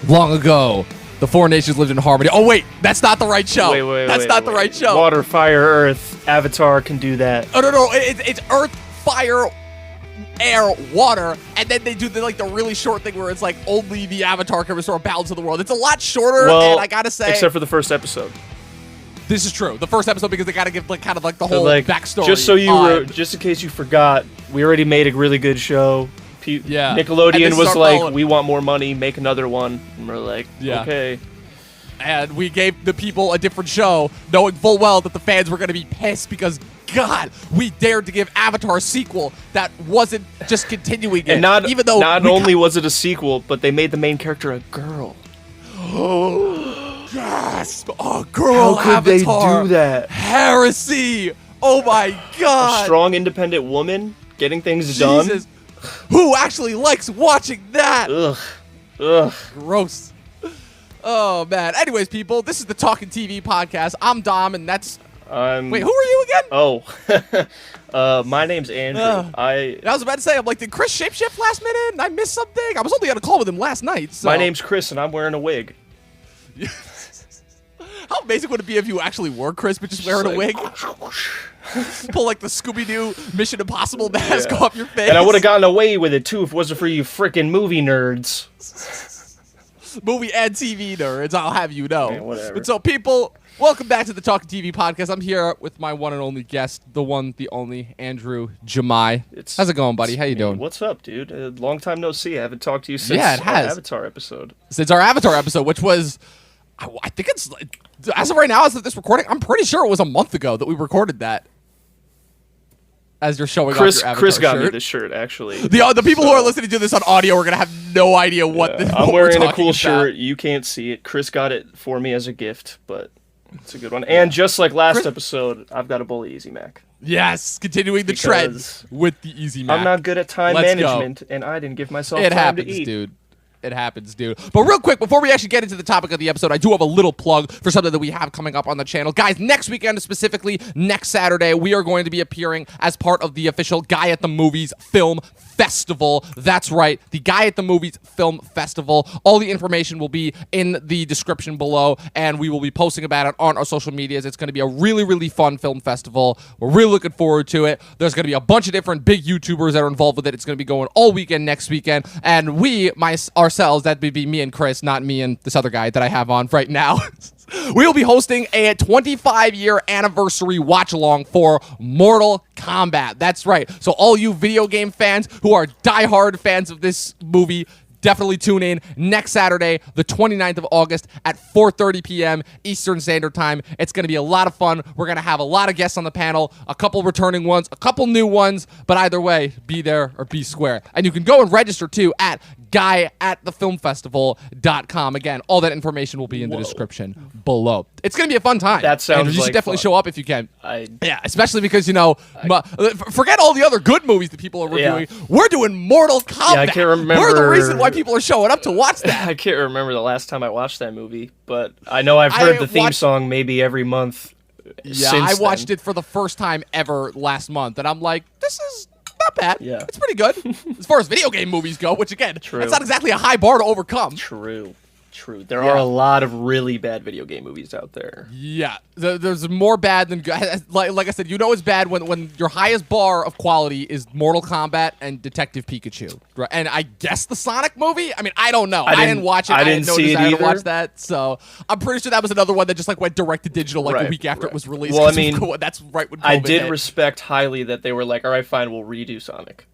Long ago, the four nations lived in harmony. Oh, wait, that's not the right show. That's not the right show. Water, fire, earth. Avatar can do that. Oh, no. It's earth, fire, air, water, and then they do the really short thing where it's like only the Avatar can restore balance to the world. It's a lot shorter, and I gotta say, except for the first episode. This is true. The first episode, because they gotta give the whole backstory. Just in case you forgot, we already made a really good show. Nickelodeon was like, we want more money, make another one. And we're like, okay. And we gave the people a different show, knowing full well that the fans were going to be pissed because, God, we dared to give Avatar a sequel that wasn't just continuing it. And not only was it a sequel, but they made the main character a girl. Gasp! A girl How could Avatar. they do that? Heresy! Oh my God! A strong, independent woman getting things done. Who actually likes watching that? Ugh. Gross. Oh, man. Anyways, people, this is the Talkin TV podcast. I'm Dom, and that's... Wait, who are you again? Oh. My name's Andrew. I was about to say, did Chris shapeshift last minute and I missed something? I was only on a call with him last night, so... My name's Chris, and I'm wearing a wig. How amazing would it be if you actually were Chris, but just wearing a wig? Pull the Scooby-Doo Mission Impossible mask off your face. And I would have gotten away with it, too, if it wasn't for you freaking movie nerds. Movie and TV nerds, I'll have you know. Yeah, whatever. But so, people, welcome back to the Talkin TV podcast. I'm here with my one and only guest, the one, the only, Andrew Gyomai. How's it going, buddy? How you doing? What's up, dude? Long time no see. I haven't talked to you since it has. Our Avatar episode. Since our Avatar episode, which was... I think it's, as of right now, as of this recording, I'm pretty sure it was a month ago that we recorded that. As you're showing off your Avatar Chris got shirt. me this shirt, actually. The people who are listening to this on audio are going to have no idea what I'm wearing a cool shirt. You can't see it. Chris got it for me as a gift, but it's a good one. And just like last episode, I've got a bully Easy Mac. Yes, continuing the trends with the Easy Mac. I'm not good at time management, and I didn't give myself time to eat. Dude. It happens, dude. But real quick, before we actually get into the topic of the episode, I do have a little plug for something that we have coming up on the channel. Guys, next weekend, specifically next Saturday, we are going to be appearing as part of the official Guy at the Movies Film Festival. That's right, the Guy at the Movies Film Festival. All the information will be in the description below, and we will be posting about it on our social medias. It's going to be a really, really fun film festival. We're really looking forward to it. There's going to be a bunch of different big YouTubers that are involved with it. It's going to be going all weekend next weekend, and ourselves, that'd be me and Chris, not me and this other guy that I have on right now. We will be hosting a 25-year anniversary watch-along for Mortal Kombat. That's right. So all you video game fans who are diehard fans of this movie, definitely tune in next Saturday, the 29th of August at 4:30 p.m. Eastern Standard Time. It's going to be a lot of fun. We're going to have a lot of guests on the panel, a couple returning ones, a couple new ones, but either way, be there or be square. And you can go and register, too, at guyatthefilmfestival.com. Again, all that information will be in the description below. It's going to be a fun time. That sounds you should definitely fun. Show up if you can. Yeah, especially because, forget all the other good movies that people are reviewing. Yeah. We're doing Mortal Kombat. Yeah, I can't remember. We're the reason why people are showing up to watch that. I can't remember the last time I watched that movie, but I know I've heard the theme song maybe every month. Yeah, I watched it for the first time ever last month, and I'm like, this is not bad. Yeah. It's pretty good. As far as video game movies go, which again, that's not exactly a high bar to overcome. True. There are a lot of really bad video game movies out there. Yeah. There's more bad than good. Like I said, it's bad when your highest bar of quality is Mortal Kombat and Detective Pikachu. Right? And I guess the Sonic movie? I mean, I don't know. I didn't watch it. I didn't see it either. To watch that. So I'm pretty sure that was another one that just went direct to digital a week after it was released. Well, I mean, that's right when COVID I did hit. Respect highly that they were like, all right, fine, we'll redo Sonic.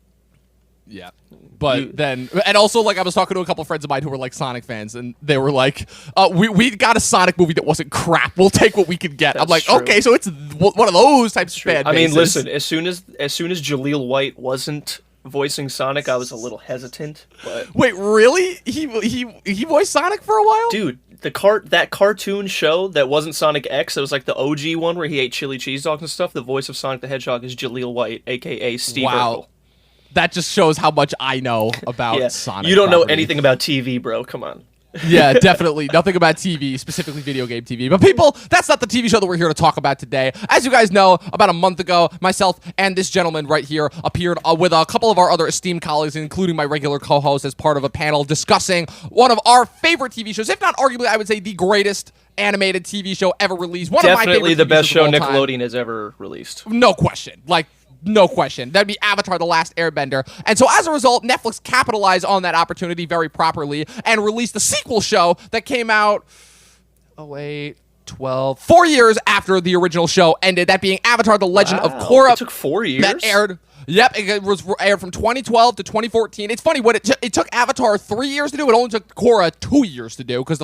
Yeah. But then, and also, I was talking to a couple of friends of mine who were, Sonic fans, and they were like, we got a Sonic movie that wasn't crap. We'll take what we can get. I'm like, true. Okay, so it's one of those types of fan bases. I mean, listen, as soon as Jaleel White wasn't voicing Sonic, I was a little hesitant. But wait, really? He voiced Sonic for a while? Dude, that cartoon show that wasn't Sonic X, it was the OG one where he ate chili cheese dogs and stuff, the voice of Sonic the Hedgehog is Jaleel White, a.k.a. Steve Urkel. That just shows how much I know about Sonic. You don't know anything about TV, bro. Come on. Yeah, definitely. Nothing about TV, specifically video game TV. But people, that's not the TV show that we're here to talk about today. As you guys know, about a month ago, myself and this gentleman right here appeared with a couple of our other esteemed colleagues, including my regular co-host, as part of a panel discussing one of our favorite TV shows, if not arguably, I would say the greatest animated TV show ever released. One Definitely of my favorite the best show Nickelodeon has ever released. No question. No question. That'd be Avatar: The Last Airbender. And so as a result, Netflix capitalized on that opportunity very properly and released a sequel show that came out 4 years after the original show ended, that being Avatar: The Legend of Korra. It took 4 years? That aired. Yep, it was aired from 2012 to 2014. It's funny, what it took Avatar 3 years to do, it only took Korra 2 years to do, because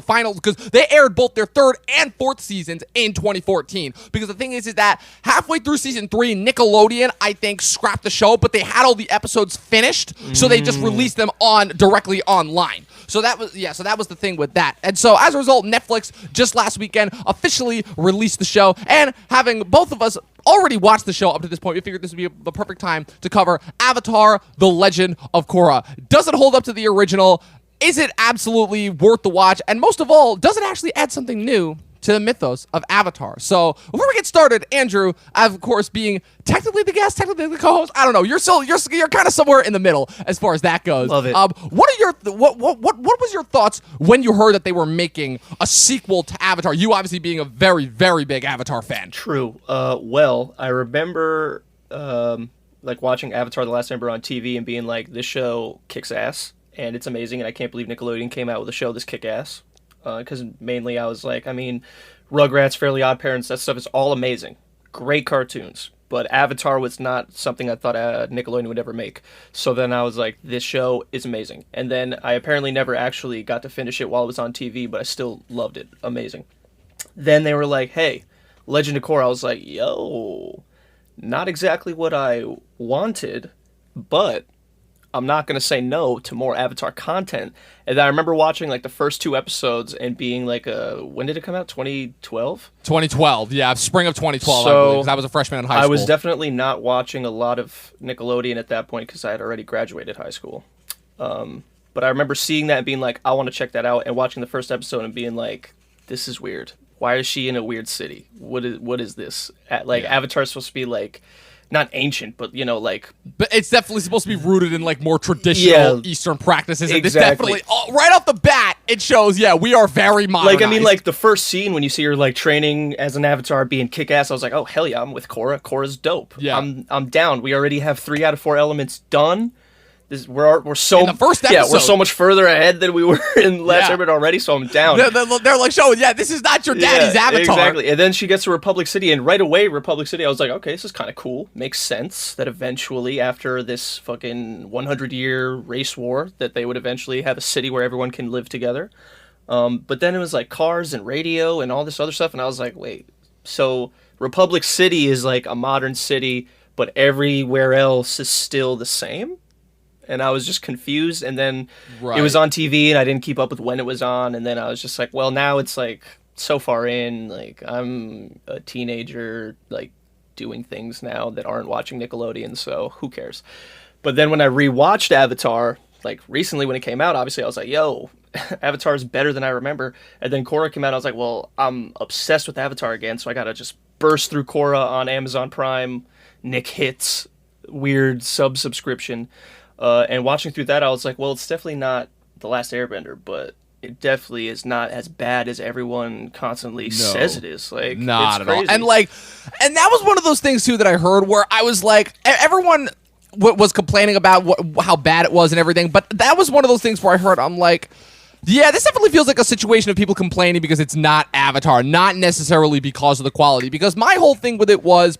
they aired both their third and fourth seasons in 2014. Because the thing is that halfway through season 3, Nickelodeon, I think, scrapped the show, but they had all the episodes finished, so they just released them directly online. So that was the thing with that. And so as a result, Netflix just last weekend officially released the show, and having both of us already watched the show up to this point, we figured this would be the perfect time to cover Avatar: The Legend of Korra. Does it hold up to the original? Is it absolutely worth the watch? And most of all, does it actually add something new to the mythos of Avatar? So before we get started, Andrew, of course, being technically the guest, technically the co-host, I don't know. You're kind of somewhere in the middle as far as that goes. Love it. What was your thoughts when you heard that they were making a sequel to Avatar? You obviously being a very, very big Avatar fan. True. Well, I remember watching Avatar: The Last Airbender on TV and being like, this show kicks ass and it's amazing, and I can't believe Nickelodeon came out with a show this kick ass. Because mainly I was like, Rugrats, Fairly Odd Parents, that stuff is all amazing. Great cartoons. But Avatar was not something I thought Nickelodeon would ever make. So then I was like, this show is amazing. And then I apparently never actually got to finish it while it was on TV, but I still loved it. Amazing. Then they were like, hey, Legend of Korra. I was like, yo, not exactly what I wanted, but I'm not going to say no to more Avatar content. And I remember watching the first 2 episodes and being like, when did it come out? 2012? 2012, yeah, spring of 2012, so I believe, because I was a freshman in high school. I was definitely not watching a lot of Nickelodeon at that point because I had already graduated high school. But I remember seeing that and being like, I want to check that out, and watching the first episode and being like, this is weird. Why is she in a weird city? What is this? Avatar's supposed to be not ancient, but But it's definitely supposed to be rooted in more traditional Eastern practices. And exactly. It's definitely right off the bat, it shows. Yeah, we are very modernized. The first scene when you see her training as an Avatar being kick-ass, I was like, oh hell yeah, I'm with Korra. Korra's dope. Yeah, I'm down. We already have 3 out of 4 elements done. We're so in the first episode. Yeah, we're so much further ahead than we were in Last Airbender already, so I'm down. They're showing, this is not your daddy's Avatar. Exactly. And then she gets to Republic City, and right away, Republic City, I was like, okay, this is kind of cool. Makes sense that eventually, after this fucking 100-year race war, that they would eventually have a city where everyone can live together. But then it was cars and radio and all this other stuff, and I was like, wait, so Republic City is a modern city, but everywhere else is still the same? And I was just confused, and then it was on TV, and I didn't keep up with when it was on, and then I was just like, well, now it's so far in, I'm a teenager, doing things now that aren't watching Nickelodeon, so who cares? But then when I rewatched Avatar, recently when it came out, obviously I was like, yo, Avatar is better than I remember. And then Korra came out, I was like, well, I'm obsessed with Avatar again, so I gotta just burst through Korra on Amazon Prime, Nick Hits, weird sub-subscription. And watching through that, I was like, well, it's definitely not The Last Airbender, but it definitely is not as bad as everyone constantly says it is. Not it's at crazy. all. And that was one of those things, too, that I heard where I was like, everyone was complaining about how bad it was and everything, but that was one of those things where I heard, I'm like, yeah, this definitely feels like a situation of people complaining because it's not Avatar, not necessarily because of the quality, because my whole thing with it was,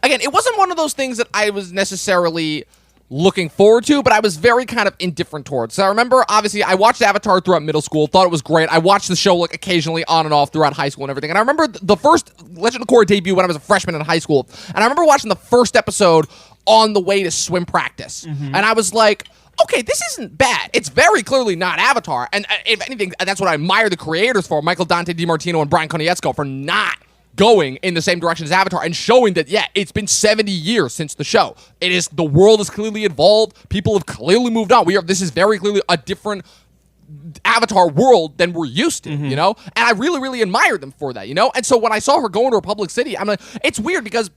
again, it wasn't one of those things that I was necessarily looking forward to, but I was very kind of indifferent towards. So I remember, obviously, I watched Avatar throughout middle school, thought it was great. I watched the show occasionally on and off throughout high school and everything. And I remember the first Legend of Korra debut when I was a freshman in high school. And I remember watching the first episode on the way to swim practice. And I was like, okay, this isn't bad. It's very clearly not Avatar. And if anything, that's what I admire the creators for, Michael Dante DiMartino and Brian Konietzko, for not going in the same direction as Avatar and showing that, it's been 70 years since the show. The world has clearly evolved. People have clearly moved on. This is very clearly a different Avatar world than we're used to, you know? And I really, really admire them for that, you know? And so when I saw her go into Republic City, I'm like, it's weird because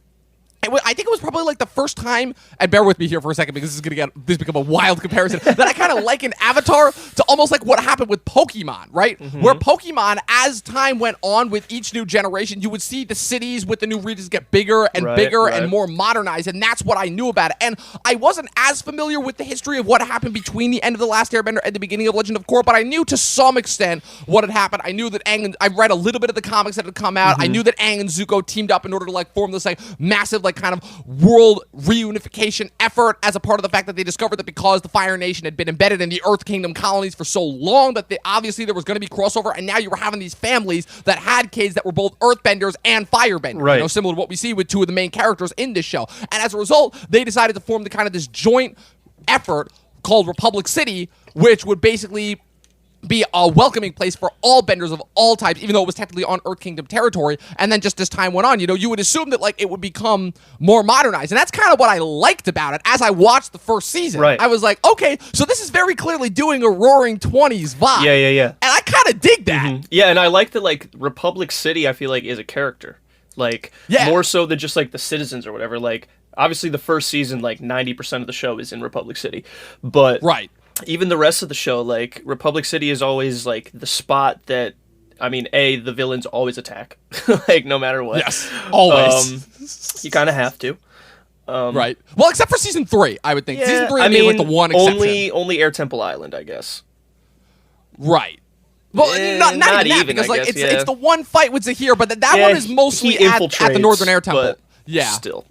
I think it was probably like the first time, and bear with me here for a second because this become a wild comparison, that I kind of liken Avatar to almost like what happened with Pokemon, right? Where Pokemon, as time went on with each new generation, you would see the cities with the new regions get bigger and bigger and more modernized, and that's what I knew about it. And I wasn't as familiar with the history of what happened between the end of The Last Airbender and the beginning of Legend of Korra, but I knew to some extent what had happened. I knew that I read a little bit of the comics that had come out. I knew that Aang and Zuko teamed up in order to like form this like massive like kind of world reunification effort as a part of the fact that they discovered that because the Fire Nation had been embedded in the Earth Kingdom colonies for so long that obviously there was going to be crossover, and now you were having these families that had kids that were both Earthbenders and Firebenders, you know, similar to what we see with two of the main characters in this show. And as a result, they decided to form the kind of this joint effort called Republic City, which would basically be a welcoming place for all benders of all types, even though it was technically on Earth Kingdom territory. And then just as time went on, you know, you would assume that like it would become more modernized. And that's kind of what I liked about it. As I watched the first season, I was like, okay, so this is very clearly doing a Roaring 20s vibe. Yeah. And I kind of dig that. Yeah, and I like that like Republic City, I feel like, is a character. Like, more so than just like the citizens or whatever. Like, obviously the first season, like 90% of the show is in Republic City. But even the rest of the show, like, Republic City is always, like, the spot that, I mean, the villains always attack. Like, no matter what. Yes, always. You kind of have to. Well, except for Season 3, I would think. Yeah, Season 3, I mean, like, the one exception. Only Air Temple Island, I guess. Well, not even that, because, like, it's the one fight with Zahir, but that one is mostly at the Northern Air Temple. Still.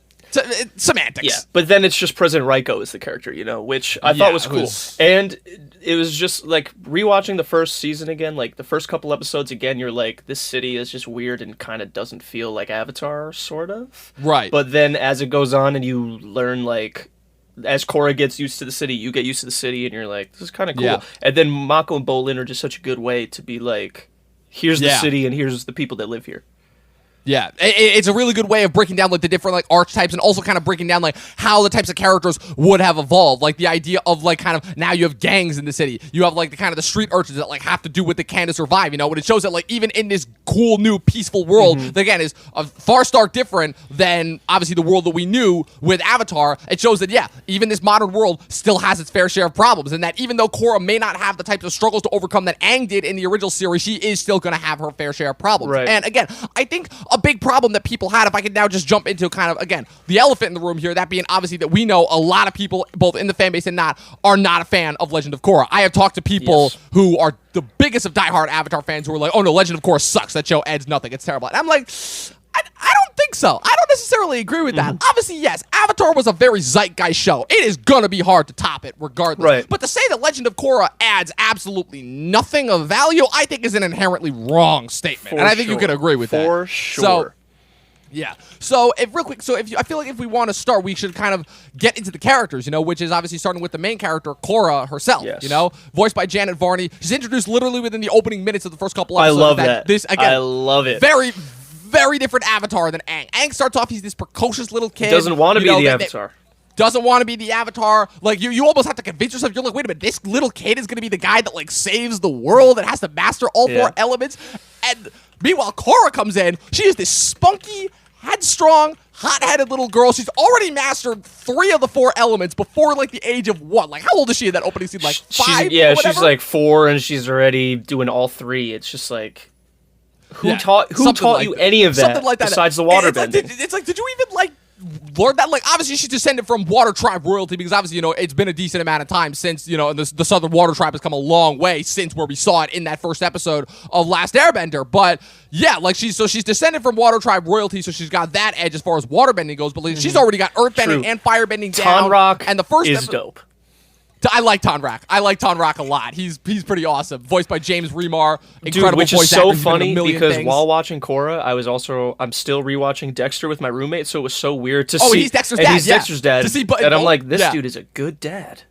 Semantics. Yeah, but then it's just President Raiko as the character, you know, which I thought was cool. And it was just, like, rewatching the first season again, like, the first couple episodes again, you're like, this city is just weird and kind of doesn't feel like Avatar, sort of. But then as it goes on and you learn, like, as Korra gets used to the city, you get used to the city, and you're like, this is kind of cool. And then Mako and Bolin are just such a good way to be like, here's the city and here's the people that live here. Yeah, it's a really good way of breaking down like the different like archetypes, and also kind of breaking down like how the types of characters would have evolved. Like the idea of like kind of now you have gangs in the city, you have like the kind of the street urchins that like have to do what they can to survive. You know, but it shows that like even in this cool new peaceful world that again is a far stark different than obviously the world that we knew with Avatar. It shows that even this modern world still has its fair share of problems, and that even though Korra may not have the types of struggles to overcome that Aang did in the original series, she is still going to have her fair share of problems. And again, I think a big problem that people had, if I could now just jump into kind of, again, the elephant in the room here, that being obviously that we know a lot of people, both in the fan base and not, are not a fan of Legend of Korra. I have talked to people who are the biggest of diehard Avatar fans who are like, oh no, Legend of Korra sucks. That show adds nothing. It's terrible. And I'm like, I don't think so. I don't necessarily agree with that. Obviously, yes, Avatar was a very zeitgeist show. It is going to be hard to top it regardless. But to say that Legend of Korra adds absolutely nothing of value, I think is an inherently wrong statement. And I think you can agree with that. For sure. So, so real quick, I feel like if we want to start, we should kind of get into the characters, you know, which is obviously starting with the main character, Korra herself, you know, voiced by Janet Varney. She's introduced literally within the opening minutes of the first couple episodes. I love that. This, again, I love it. Very, very different Avatar than Aang. Aang starts off, he's this precocious little kid. He doesn't want to be the Avatar. Doesn't want to be the Avatar. Like, you almost have to convince yourself. You're like, wait a minute, this little kid is going to be the guy that, like, saves the world and has to master all four elements. And meanwhile, Korra comes in. She is this spunky, headstrong, hot-headed little girl. She's already mastered 3 of the 4 elements before, like, the age of 1. Like, how old is she in that opening scene? Like, 5? She's, like, 4, and she's already doing all 3. It's just, like... Who taught you any of that, besides the waterbending? It's like, did you even, like, learn that? Like, obviously, she's descended from Water Tribe royalty, because obviously, you know, it's been a decent amount of time since, you know, and the Southern Water Tribe has come a long way since where we saw it in that first episode of Last Airbender. But, yeah, like, she's descended from Water Tribe royalty, so she's got that edge as far as waterbending goes, but like, she's already got earthbending and firebending down. Tonrak and the first is dope. I like Tonrak. I like Tonrak a lot. He's pretty awesome. Voiced by James Remar. Incredible which voice is so actor. funny because while watching Korra, I'm still rewatching Dexter with my roommate, so it was so weird to see. Oh, he's Dexter's dad. He's Dexter's dad. To see, and I'm like, this dude is a good dad.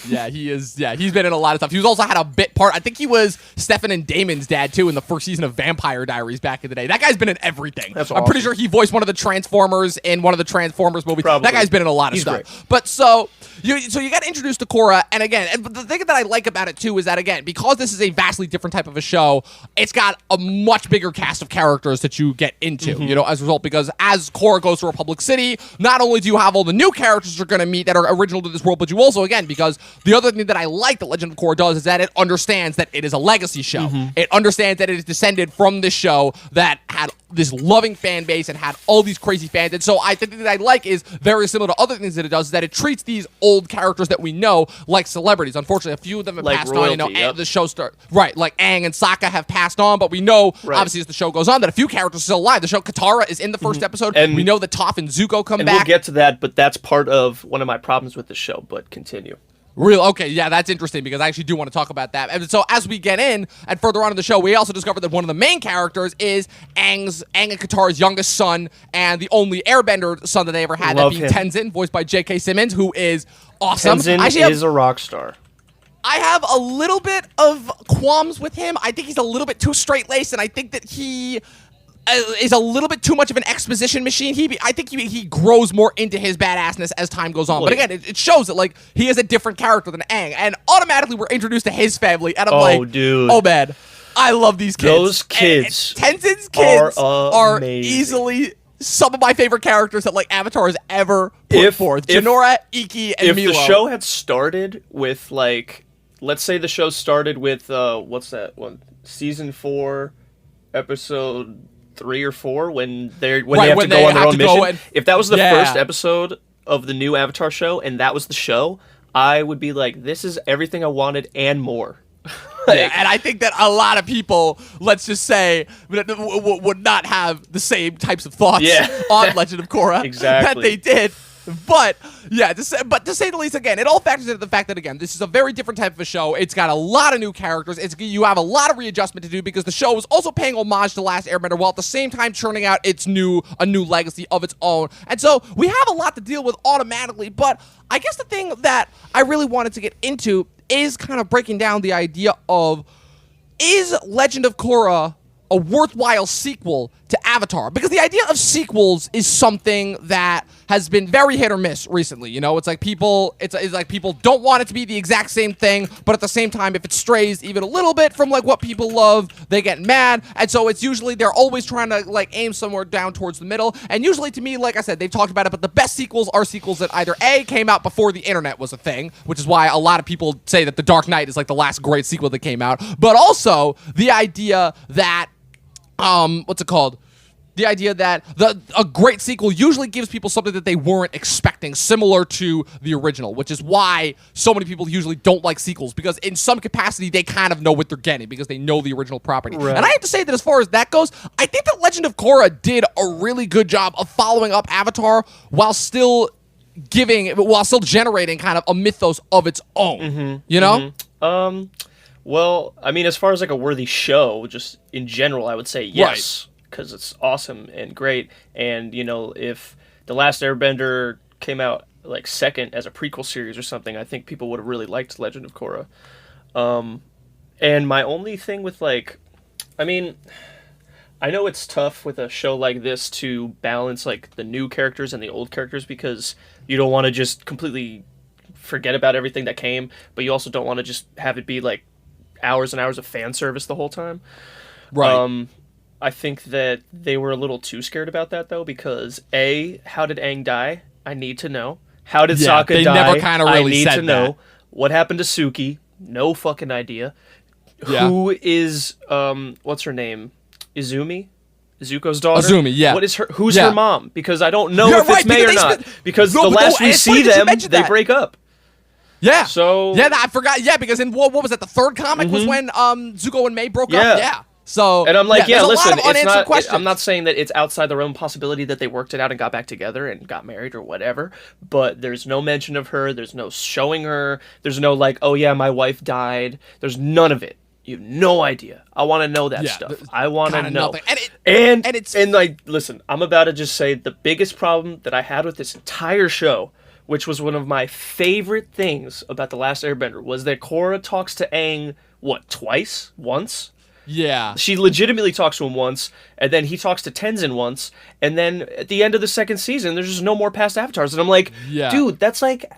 Yeah, he is. Yeah, he's been in a lot of stuff. He was also had a bit part. I think he was Stefan and Damon's dad too in the first season of Vampire Diaries back in the day. That guy's been in everything. I'm pretty sure he voiced one of the Transformers in one of the Transformers movies. Probably. That guy's been in a lot of stuff. Great. But so you got introduced to Korra, and again, and the thing that I like about it too is that again, because this is a vastly different type of a show, it's got a much bigger cast of characters that you get into. You know, as a result, because as Korra goes to Republic City, not only do you have all the new characters you're going to meet that are original to this world, but you also again because the other thing that I like that Legend of Korra does is that it understands that it is a legacy show. It understands that it is descended from this show that had this loving fan base and had all these crazy fans. And so I think that I like is very similar to other things that it does, is that it treats these old characters that we know like celebrities. Unfortunately, a few of them have passed royalty, on. You know, the show right, like Aang and Sokka have passed on, but we know obviously as the show goes on that a few characters are still alive. The show Katara is in the first episode, and we know that Toph and Zuko come back. We'll get to that, but that's part of one of my problems with the show. But continue. Okay, yeah, that's interesting because I actually do want to talk about that. And so as we get in and further on in the show, we also discover that one of the main characters is Aang and Katara's youngest son and the only Airbender son that they ever had, that being Tenzin, voiced by J.K. Simmons, who is awesome. Tenzin is a rock star. I have a little bit of qualms with him. I think he's a little bit too straight-laced, and I think that he is a little bit too much of an exposition machine. I think he grows more into his badassness as time goes on. But again, it shows that like he is a different character than Aang, and automatically we're introduced to his family, and I'm dude, oh man, I love these kids. Those kids, Tenzin's kids are amazing. Easily some of my favorite characters that like Avatar has ever put forth. Jinora, Iki, and Milo. If the show had started with like, let's say the show started with what's that one? Season 4, episode 3 or 4 when they have to go on their own mission. If that was the first episode of the new Avatar show and that was the show, I would be like, this is everything I wanted and more. And I think that a lot of people, let's just say, would not have the same types of thoughts on Legend of Korra that they did. But yeah, to say the least, again, it all factors into the fact that again, this is a very different type of a show. It's got a lot of new characters. You have a lot of readjustment to do because the show is also paying homage to Last Airbender while at the same time churning out a new legacy of its own. And so we have a lot to deal with automatically. But I guess the thing that I really wanted to get into is kind of breaking down the idea of, is Legend of Korra a worthwhile sequel to Avatar? Because the idea of sequels is something that has been very hit or miss recently. You know, it's like people don't want it to be the exact same thing, but at the same time, if it strays even a little bit from like what people love, they get mad. And so it's usually they're always trying to like aim somewhere down towards the middle. And usually to me, like I said, they've talked about it, but the best sequels are sequels that either A, came out before the internet was a thing, which is why a lot of people say that The Dark Knight is like the last great sequel that came out, but also the idea that what's it called? The idea that a great sequel usually gives people something that they weren't expecting, similar to the original, which is why so many people usually don't like sequels, because in some capacity they kind of know what they're getting because they know the original property. Right. And I have to say that as far as that goes, I think that Legend of Korra did a really good job of following up Avatar while still generating kind of a mythos of its own. You know? Well, I mean, as far as like a worthy show, just in general, I would say yes, because it's awesome and great. And, you know, if The Last Airbender came out like second as a prequel series or something, I think people would have really liked Legend of Korra. And my only thing with like, I mean, I know it's tough with a show like this to balance like the new characters and the old characters because you don't want to just completely forget about everything that came, but you also don't want to just have it be like hours and hours of fan service the whole time. Right. I think that they were a little too scared about that though, because A, how did Aang die? I need to know. How did Sokka die? They never kind of really I need said to know. What happened to Suki? No fucking idea. Yeah. Who is what's her name? Izumi? Zuko's daughter? Izumi, yeah. What is her? Who's her mom? Because I don't know if it's May or not. Because the last we see them, they break up. Yeah. So I forgot. Yeah, because in what was that? The third comic was when Zuko and May broke up. Yeah. So and I'm like, listen, it's not. I'm not saying that it's outside the realm of possibility that they worked it out and got back together and got married or whatever. But there's no mention of her. There's no showing her. There's no like, oh yeah, my wife died. There's none of it. You have no idea. I want to know that stuff. I want to know. And like, listen, I'm about to just say the biggest problem that I had with this entire show which was one of my favorite things about The Last Airbender, was that Korra talks to Aang, twice? Once? Yeah. She legitimately talks to him once, and then he talks to Tenzin once, and then at the end of the second season, there's just no more past avatars. And I'm like, dude, that's like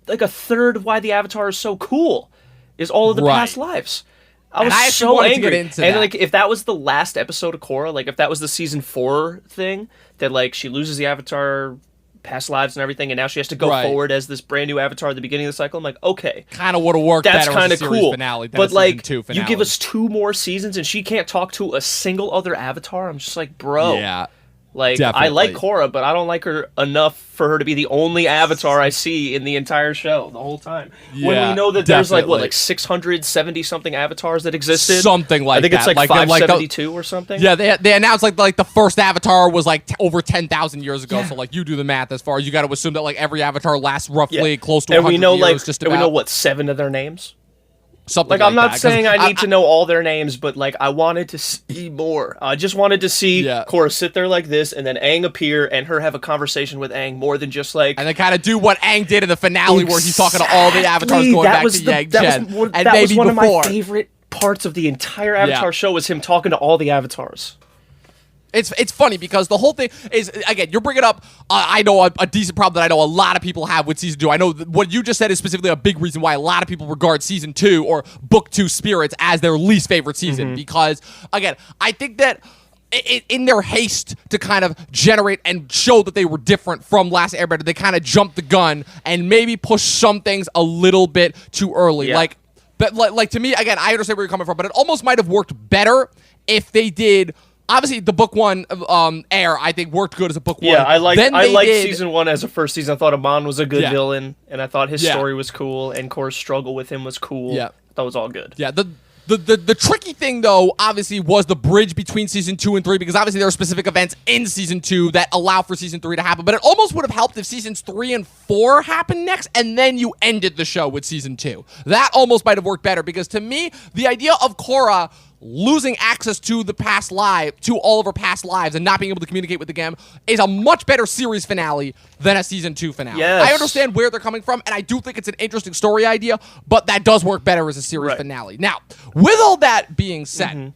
a third of why the Avatar is so cool, is all of the past lives. I was so angry. And like, if that was the last episode of Korra, like if that was the season 4 thing, that like she loses the Avatar past lives and everything, and now she has to go forward as this brand new Avatar at the beginning of the cycle. I'm like, okay, kind of would have worked. That's kind of cool. Finale but like, you give us 2 more seasons, and she can't talk to a single other Avatar. I'm just like, bro, yeah. Like, definitely. I like Korra, but I don't like her enough for her to be the only Avatar I see in the entire show the whole time. Yeah, when we know that there's like 670 something Avatars that existed, something like that. I think it's like 572 or something. Yeah, they announced like the first Avatar was like over 10,000 years ago. So like, you do the math as far as you got to assume that like every Avatar lasts roughly close to 100 years. And we know what 7 of their names. Something like I'm not saying I need to know all their names, but like I wanted to see more. I just wanted to see Korra sit there like this, and then Aang appear, and her have a conversation with Aang more than just like. And then kind of do what Aang did in the finale, where he's talking to all the Avatars going back to Yang Chen. That was one of my favorite parts of the entire Avatar show, was him talking to all the Avatars. It's funny because the whole thing is, again, you're bringing up, I know a decent problem that I know a lot of people have with Season 2. I know what you just said is specifically a big reason why a lot of people regard Season 2 or Book 2 Spirits as their least favorite season. Because, again, I think that in their haste to kind of generate and show that they were different from Last Airbender, they kind of jumped the gun and maybe pushed some things a little bit too early. But to me, again, I understand where you're coming from, but it almost might have worked better if they did. Obviously, the book 1 Air, I think, worked good as a book 1. Yeah, I liked Season 1 as a first season. I thought Amon was a good villain, and I thought his story was cool, and Korra's struggle with him was cool. Yeah. I thought it was all good. Yeah, the tricky thing, though, obviously, was the bridge between Season 2 and 3, because obviously there are specific events in Season 2 that allow for Season 3 to happen, but it almost would have helped if Seasons 3 and 4 happened next, and then you ended the show with Season 2. That almost might have worked better, because to me, the idea of Korra losing access to all of her past lives and not being able to communicate with the game is a much better series finale than a Season 2 finale. Yes. I understand where they're coming from, and I do think it's an interesting story idea, but that does work better as a series finale. Now, with all that being said,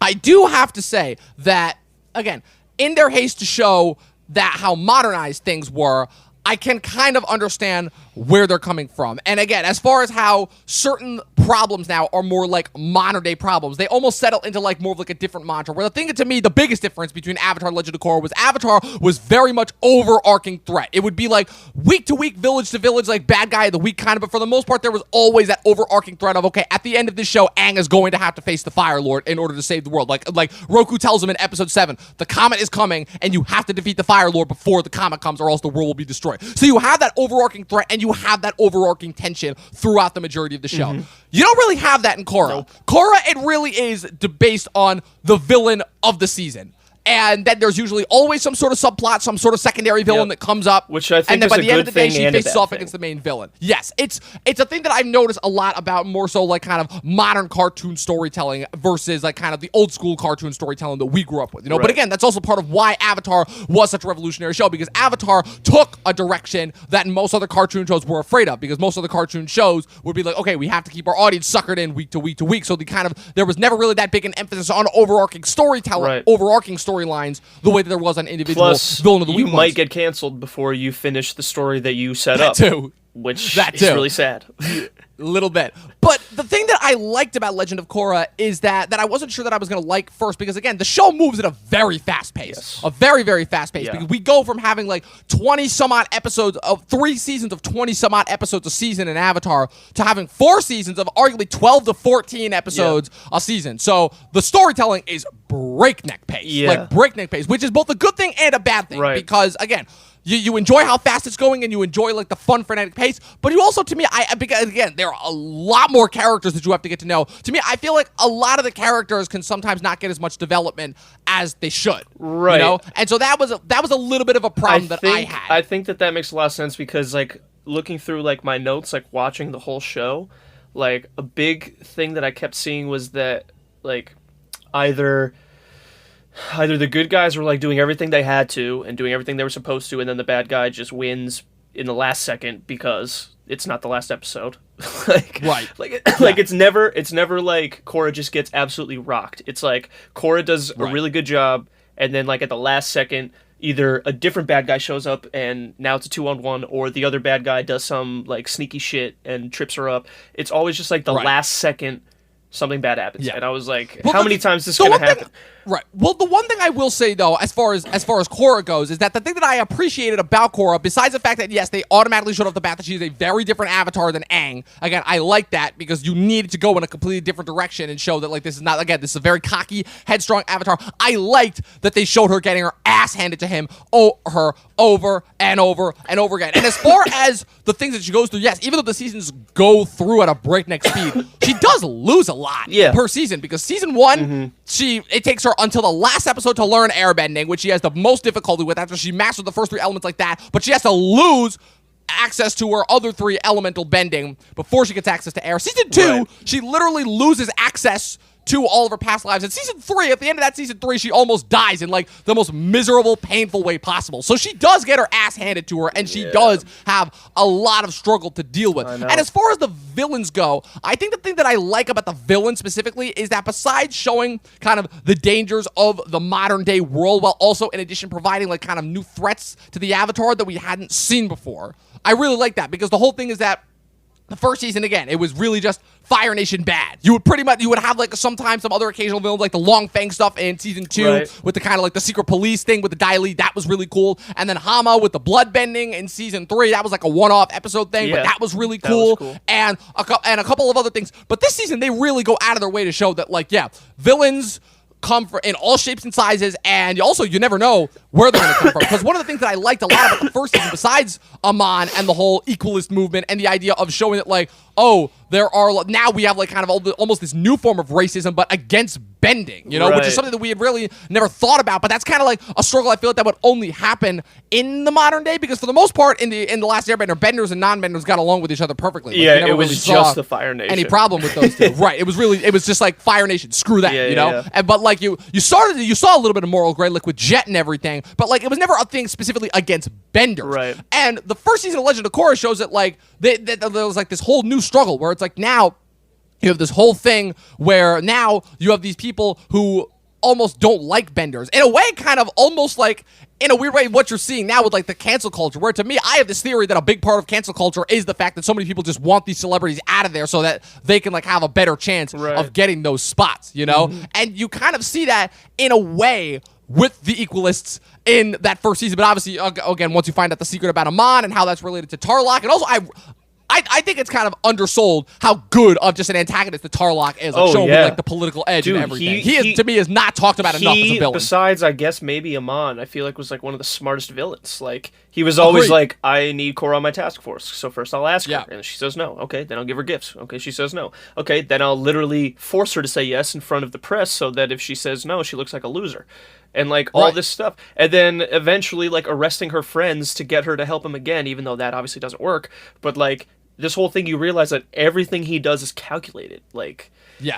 I do have to say that, again, in their haste to show that how modernized things were, I can kind of understand where they're coming from. And again, as far as how certain problems now are more like modern day problems, they almost settle into like more of like a different mantra, where the thing to me, the biggest difference between Avatar and Legend of Korra was Avatar was very much overarching threat. It would be like week to week, village to village, like bad guy of the week kind of, but for the most part, there was always that overarching threat of, okay, at the end of this show, Aang is going to have to face the Fire Lord in order to save the world. Like Roku tells him in episode 7, the comet is coming and you have to defeat the Fire Lord before the comet comes or else the world will be destroyed. So you have that overarching threat and you have that overarching tension throughout the majority of the show. You don't really have that in Korra. Nope. Korra, it really is based on the villain of the season. And then there's usually always some sort of subplot, some sort of secondary villain that comes up. Which I think and then is by a the end of good the day, thing she and a faces bad off thing. against the main villain. Yes, it's a thing that I've noticed a lot about more so like kind of modern cartoon storytelling versus like kind of the old school cartoon storytelling that we grew up with. You know, but again, that's also part of why Avatar was such a revolutionary show, because Avatar took a direction that most other cartoon shows were afraid of, because most other cartoon shows would be like, okay, we have to keep our audience suckered in week to week to week. So there was never really that big an emphasis on overarching storytelling, overarching storylines the way that there was on individual villain of the week. You might get canceled before you finish the story that you set up. Too. Which is really sad. A little bit. But the thing that I liked about Legend of Korra is that I wasn't sure that I was going to like first, because, again, the show moves at a very fast pace. Yes. A very, very fast pace. Because we go from having, like, 20-some-odd episodes of 3 seasons of 20-some-odd episodes a season in Avatar to having 4 seasons of arguably 12 to 14 episodes a season. So the storytelling is breakneck pace. Like, breakneck pace, which is both a good thing and a bad thing. Because, again, you enjoy how fast it's going, and you enjoy like the fun, frenetic pace. But you also, to me, because again, there are a lot more characters that you have to get to know. To me, I feel like a lot of the characters can sometimes not get as much development as they should. Right. You know? And so that was a little bit of a problem I had. I think that makes a lot of sense, because like looking through like my notes, like watching the whole show, like a big thing that I kept seeing was that like either the good guys were like doing everything they had to and doing everything they were supposed to, and then the bad guy just wins in the last second because it's not the last episode. Like Right. it's never like Korra just gets absolutely rocked. It's like Korra does a really good job, and then like at the last second, either a different bad guy shows up and now it's a 2-on-1, or the other bad guy does some like sneaky shit and trips her up. It's always just like the last second something bad happens. And I was like, how many times is this gonna happen? Right. Well, the one thing I will say though, as far as Korra goes, is that the thing that I appreciated about Korra, besides the fact that yes, they automatically showed off the bat that she's a very different avatar than Aang. Again, I like that because you needed to go in a completely different direction and show that like this is a very cocky, headstrong avatar. I liked that they showed her getting her ass handed to him, her over and over and over again. And as far as the things that she goes through, yes, even though the seasons go through at a breakneck speed, she does lose a lot per season because season 1, it takes her until the last episode to learn airbending, which she has the most difficulty with after she mastered the first 3 elements like that, but she has to lose access to her other 3 elemental bending before she gets access to air. Season 2, she literally loses access to all of her past lives. In season 3, at the end of that season 3, she almost dies in like the most miserable, painful way possible. So she does get her ass handed to her, and she does have a lot of struggle to deal with. And as far as the villains go, I think the thing that I like about the villains specifically is that besides showing kind of the dangers of the modern day world, while also in addition providing like kind of new threats to the Avatar that we hadn't seen before, I really like that because the whole thing is that the first season, again, it was really just Fire Nation bad. You would have like sometimes some other occasional villains like the Long Fang stuff in season 2 with the kind of like the secret police thing with the Dai Li. That was really cool. And then Hama with the blood bending in season 3. That was like a one-off episode thing, but that was really cool. And a couple of other things. But this season, they really go out of their way to show that like, villains come in all shapes and sizes, and also you never know where they're going to come from. Because one of the things that I liked a lot about the first season, besides Amon and the whole equalist movement and the idea of showing that like, oh, now we have like kind of almost this new form of racism, but against bending, you know, which is something that we had really never thought about. But that's kind of like a struggle I feel like that would only happen in the modern day, because for the most part in the Last Airbender, benders and non-benders got along with each other perfectly. Like, it was really just the Fire Nation. Any problem with those two? Right. It was just like Fire Nation. Screw that, you know. And but like you saw a little bit of moral gray, like with Jet and everything, but like it was never a thing specifically against benders. Right. And the first season of Legend of Korra shows that like there was like this whole new struggle where it's like now you have this whole thing where now you have these people who almost don't like benders. In a way, kind of almost like, in a weird way, what you're seeing now with like the cancel culture, where to me, I have this theory that a big part of cancel culture is the fact that so many people just want these celebrities out of there so that they can like have a better chance of getting those spots, you know? And you kind of see that in a way with the Equalists in that first season. But obviously, again, once you find out the secret about Amon and how that's related to Tarlok, and also I think it's kind of undersold how good of just an antagonist the Tarlok is, like showing like the political edge and everything. He to me is not talked about enough as a villain. Besides, I guess maybe Amon, I feel like was like one of the smartest villains. Like he was always like, I need Korra on my task force, so first I'll ask her, and she says no. Okay, then I'll give her gifts. Okay, she says no. Okay, then I'll literally force her to say yes in front of the press, so that if she says no, she looks like a loser. And like all this stuff, and then eventually like arresting her friends to get her to help him again, even though that obviously doesn't work. But like this whole thing, you realize that everything he does is calculated. Like,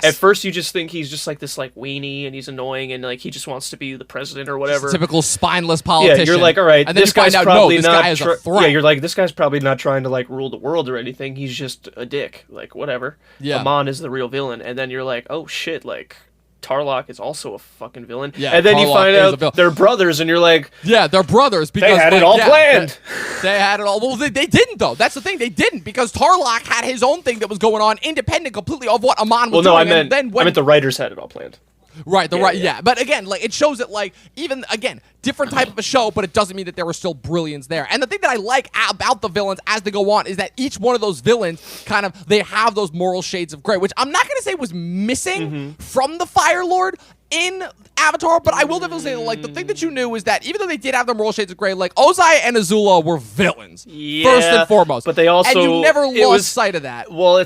at first you just think he's just like this like weenie and he's annoying and like he just wants to be the president or whatever. Just typical spineless politician. Yeah, you're like, all right, and then this you find guy's out, probably no, this not. guy is a threat. Yeah, you're like, this guy's probably not trying to like rule the world or anything. He's just a dick. Like whatever. Yeah. Amon is the real villain, and then you're like, oh shit, like Tarlok is also a fucking villain. Yeah, and then Tarlok, you find out they're brothers, and you're like, yeah, they're brothers because they had it all planned. They had it all. Well, they didn't though. That's the thing. They didn't, because Tarlok had his own thing that was going on, independent completely of what Amon was doing. I meant the writers had it all planned. Right, But again, like it shows that like even again, different type of a show, but it doesn't mean that there were still brilliance there. And the thing that I like about the villains as they go on is that each one of those villains kind of they have those moral shades of gray, which I'm not gonna say was missing from the Fire Lord in Avatar, but I will definitely say like the thing that you knew is that even though they did have the moral shades of gray, like Ozai and Azula were villains first and foremost. But they also, and you never lost sight of that. Well,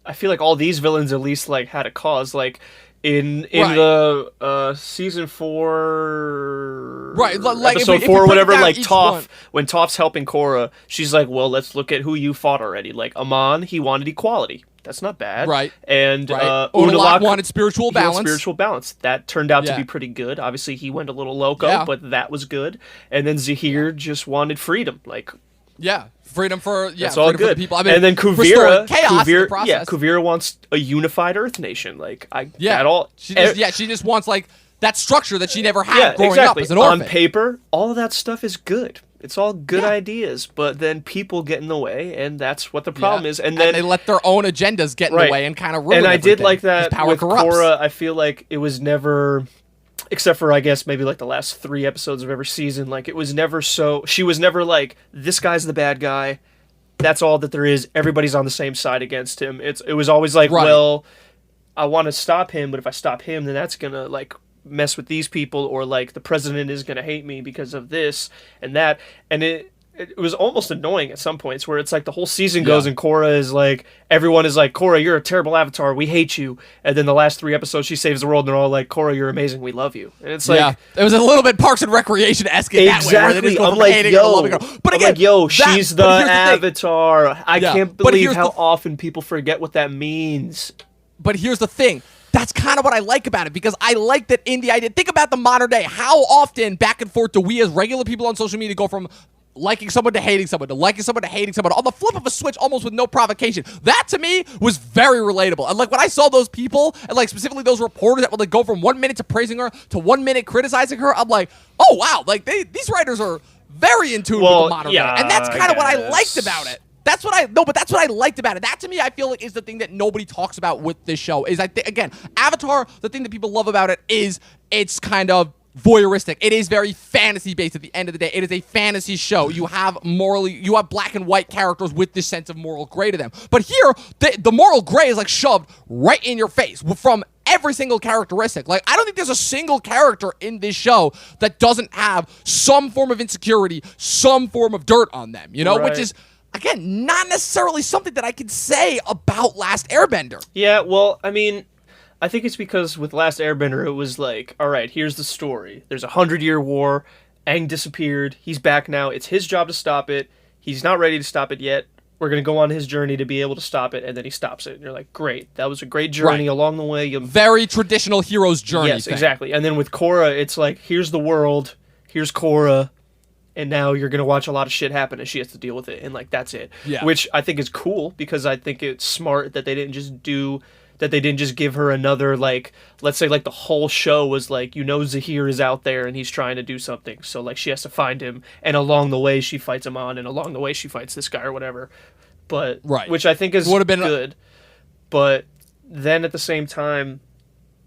I feel like all these villains at least like had a cause, like. In the season 4, like episode 4 or whatever, like Toph, when Toph's helping Korra, she's like, well, let's look at who you fought already. Like Amon, he wanted equality. That's not bad. Right. And Unalaq wanted spiritual balance. That turned out to be pretty good. Obviously, he went a little loco, but that was good. And then Zahir just wanted freedom. Like, Yeah. Freedom for that's all freedom good. For the people. I mean, and then Kuvira, chaos in the process. Kuvira wants a unified Earth nation. Like she just wants like that structure that she never had growing up as an orphan. On paper, all of that stuff is good. It's all good ideas, but then people get in the way, and that's what the problem is. And then they let their own agendas get in the way and kind of ruin And I everything. did like that with corrupts. Korra. I feel like it was never, except for I guess maybe like the last 3 episodes of every season, like it was never so. She was never like, this guy's the bad guy. That's all that there is. Everybody's on the same side against him. It was always like, well, I want to stop him, but if I stop him, then that's gonna like mess with these people, or like the president is going to hate me because of this and that. And it was almost annoying at some points where it's like the whole season goes and Korra is like, everyone is like, Korra, you're a terrible avatar, we hate you. And then the last 3 episodes she saves the world and they're all like, Korra, you're amazing, we love you. And it's like, it was a little bit Parks and Recreation-esque in that way, where they just go I'm from like, hating to loving her. But again, she's the avatar. I can't believe how often often people forget what that means. But here's the thing. That's kind of what I like about it, because I like that in the idea. Think about the modern day. How often back and forth do we as regular people on social media go from liking someone to hating someone, to liking someone to hating someone, on the flip of a switch, almost with no provocation? That, to me, was very relatable. And, like, when I saw those people, and, like, specifically those reporters that would, like, go from 1 minute to praising her to 1 minute criticizing her, I'm like, oh, wow. Like, these writers are very in tune with the modern day. And that's kind of what I liked about it. That's what I liked about it. That, to me, I feel like is the thing that nobody talks about with this show. Is again, Avatar, the thing that people love about it is it's kind of voyeuristic. It is very fantasy based at the end of the day. It is a fantasy show. You have black and white characters with this sense of moral gray to them. But here, the moral gray is like shoved right in your face from every single characteristic. Like, I don't think there's a single character in this show that doesn't have some form of insecurity, some form of dirt on them, you know, which is, again, not necessarily something that I could say about Last Airbender. Yeah, well, I mean, I think it's because with Last Airbender, it was like, all right, here's the story. There's a 100-year war. Aang disappeared. He's back now. It's his job to stop it. He's not ready to stop it yet. We're going to go on his journey to be able to stop it, and then he stops it. And you're like, great. That was a great journey along the way. Very traditional hero's journey. Yes, exactly. And then with Korra, it's like, here's the world. Here's Korra. And now you're going to watch a lot of shit happen and she has to deal with it. And, like, that's it. Yeah. Which I think is cool, because I think it's smart that they didn't just give her another, like, let's say, like, the whole show was, like, Zahir is out there and he's trying to do something. So, like, she has to find him. And along the way, she fights him on. And along the way, she fights this guy or whatever. But, which I think is good. But then at the same time,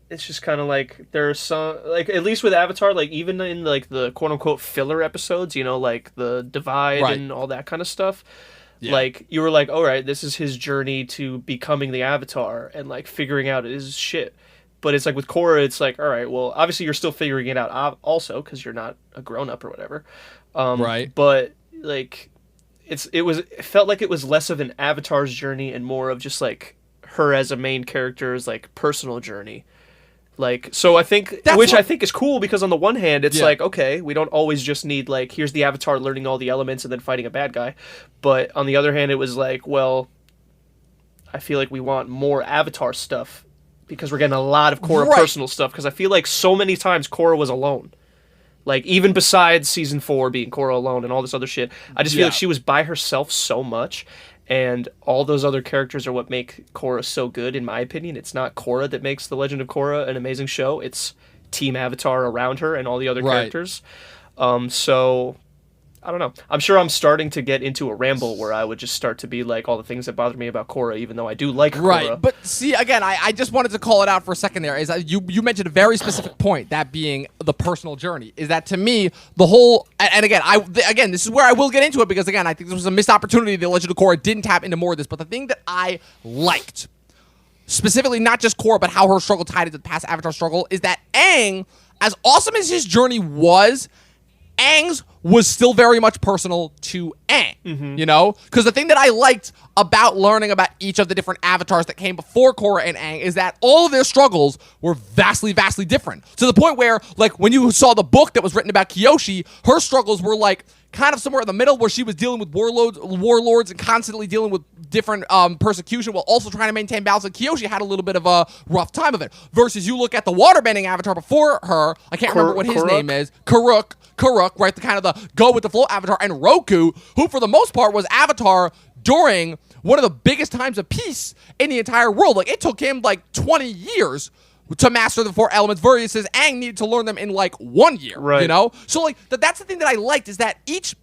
it's just kind of like there's some, like, at least with Avatar, like, even in like the quote unquote filler episodes, like the divide and all that kind of stuff, like, you were like, all right, this is his journey to becoming the Avatar and like figuring out his shit. But it's like with Korra, it's like, all right, well, obviously you're still figuring it out also because you're not a grown up or whatever, but like it felt like it was less of an Avatar's journey and more of just like her as a main character's like personal journey. Like, so I think, I think is cool, because on the one hand, it's like, okay, we don't always just need, like, here's the Avatar learning all the elements and then fighting a bad guy. But on the other hand, it was like, well, I feel like we want more Avatar stuff, because we're getting a lot of Korra personal stuff, because I feel like so many times Korra was alone. Like, even besides season 4 being Korra alone and all this other shit, I just feel like she was by herself so much. And all those other characters are what make Korra so good, in my opinion. It's not Korra that makes The Legend of Korra an amazing show. It's Team Avatar around her and all the other characters. So, I don't know. I'm sure I'm starting to get into a ramble where I would just start to be like all the things that bother me about Korra, even though I do like Korra. Right, but see, again, I just wanted to call it out for a second there. Is that you mentioned a very specific point, that being the personal journey. Is that, to me, the whole, and again, this is where I will get into it, because, again, I think this was a missed opportunity. The Legend of Korra didn't tap into more of this, but the thing that I liked, specifically not just Korra, but how her struggle tied into the past Avatar struggle, is that Aang, as awesome as his journey was, Aang's was still very much personal to Aang, you know? Because the thing that I liked about learning about each of the different avatars that came before Korra and Aang is that all of their struggles were vastly, vastly different. To the point where, like, when you saw the book that was written about Kyoshi, her struggles were, like, kind of somewhere in the middle, where she was dealing with warlords and constantly dealing with different persecution while also trying to maintain balance. And Kyoshi had a little bit of a rough time of it. Versus you look at the waterbending avatar before her, I can't remember what his name is, Karuk. Karuk, right, the kind of the go with the flow Avatar, and Roku, who for the most part was Avatar during one of the biggest times of peace in the entire world. Like, it took him like 20 years to master the 4 elements, versus Aang needed to learn them in like 1 year, right. you know? So like, that's the thing that I liked, is that each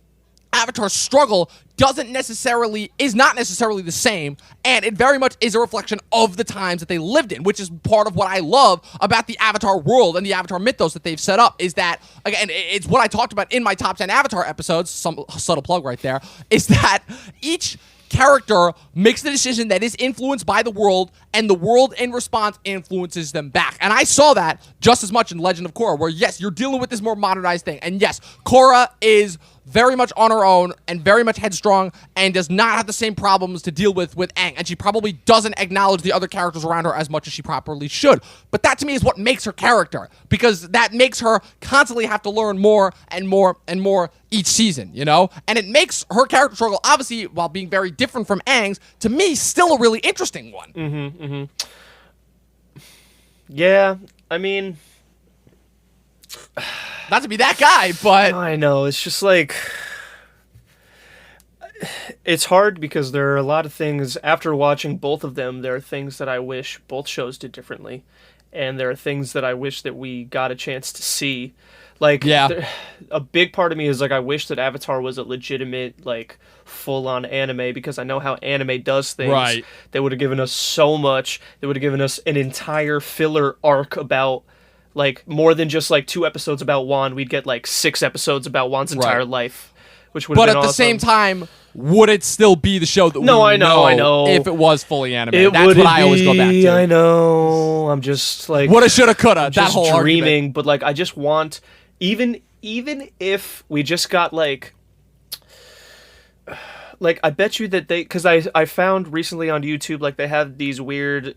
Avatar struggle is not necessarily the same, and it very much is a reflection of the times that they lived in, which is part of what I love about the Avatar world and the Avatar mythos that they've set up. Is that, again, it's what I talked about in my top 10 Avatar episodes, some subtle plug right there, is that each character makes the decision that is influenced by the world, and the world in response influences them back. And I saw that just as much in Legend of Korra, where yes, you're dealing with this more modernized thing, and yes, Korra is very much on her own and very much headstrong and does not have the same problems to deal with Aang, and she probably doesn't acknowledge the other characters around her as much as she properly should. But that to me is what makes her character, because that makes her constantly have to learn more and more and more each season, you know? And it makes her character struggle, obviously, while being very different from Aang's, to me, still a really interesting one. Yeah, I mean, not to be that guy, but I know, it's just like, it's hard because there are a lot of things, after watching both of them, there are things that I wish both shows did differently, and there are things that I wish that we got a chance to see. Like, a big part of me is like, I wish that Avatar was a legitimate, like, full-on anime, because I know how anime does things. Right. They would have given us so much. They would have given us an entire filler arc about, like, more than just like 2 episodes about Wan. We'd get like 6 episodes about Wan's entire life, which would have been awesome. But at the same time, would it still be the show that we I know. if it was fully animated? That's what I always go back to. I know. I'm just like, woulda, shoulda, coulda. That whole dreaming, argument. but like, I just want, even if we just got like I bet you that because I found recently on YouTube, like, they have these weird,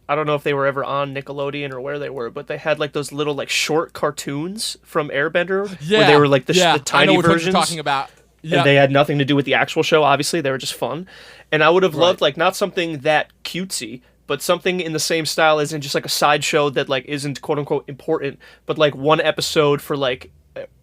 I don't know if they were ever on Nickelodeon or where they were, but they had like those little like short cartoons from Airbender, where they were like the tiny versions. You're talking about. Yep. And they had nothing to do with the actual show, obviously. They were just fun. And I would have loved, like, not something that cutesy, but something in the same style as in just like a sideshow that like isn't quote unquote important, but like one episode for like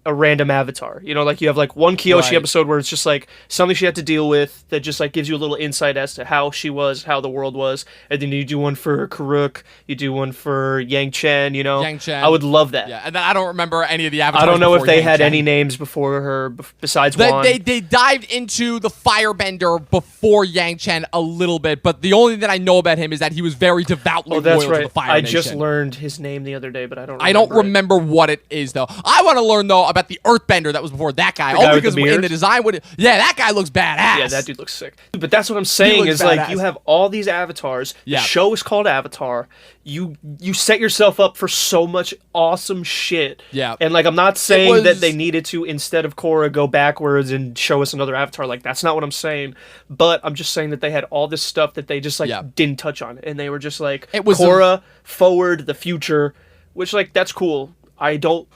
a random Avatar. You know, like you have like one Kyoshi episode where it's just like something she had to deal with that just like gives you a little insight as to how she was, how the world was. And then you do one for Karuk, you do one for Yang Chen, you know. Yang Chen. I would love that. Yeah, and then I don't remember any of the Avatars. I don't know if they Yang had Chen. any names before her besides Wan. They dived into the Firebender before Yang Chen a little bit, but the only thing that I know about him is that he was very devoutly loyal to the Fire I Nation. just learned his name the other day, but I don't remember what it is, though. I want to learn, though, about the Earthbender that was before that guy. The guy Only because with the in the design, that guy looks badass. Yeah, that dude looks sick. But that's what I'm saying is, like, you have all these avatars. Yeah. The show is called Avatar. You set yourself up for so much awesome shit. Yeah. And, like, I'm not saying that they needed to, instead of Korra, go backwards and show us another Avatar. Like, that's not what I'm saying. But I'm just saying that they had all this stuff that they just, like, didn't touch on. And they were just, like, Korra, forward, the future, which, like, that's cool. I don't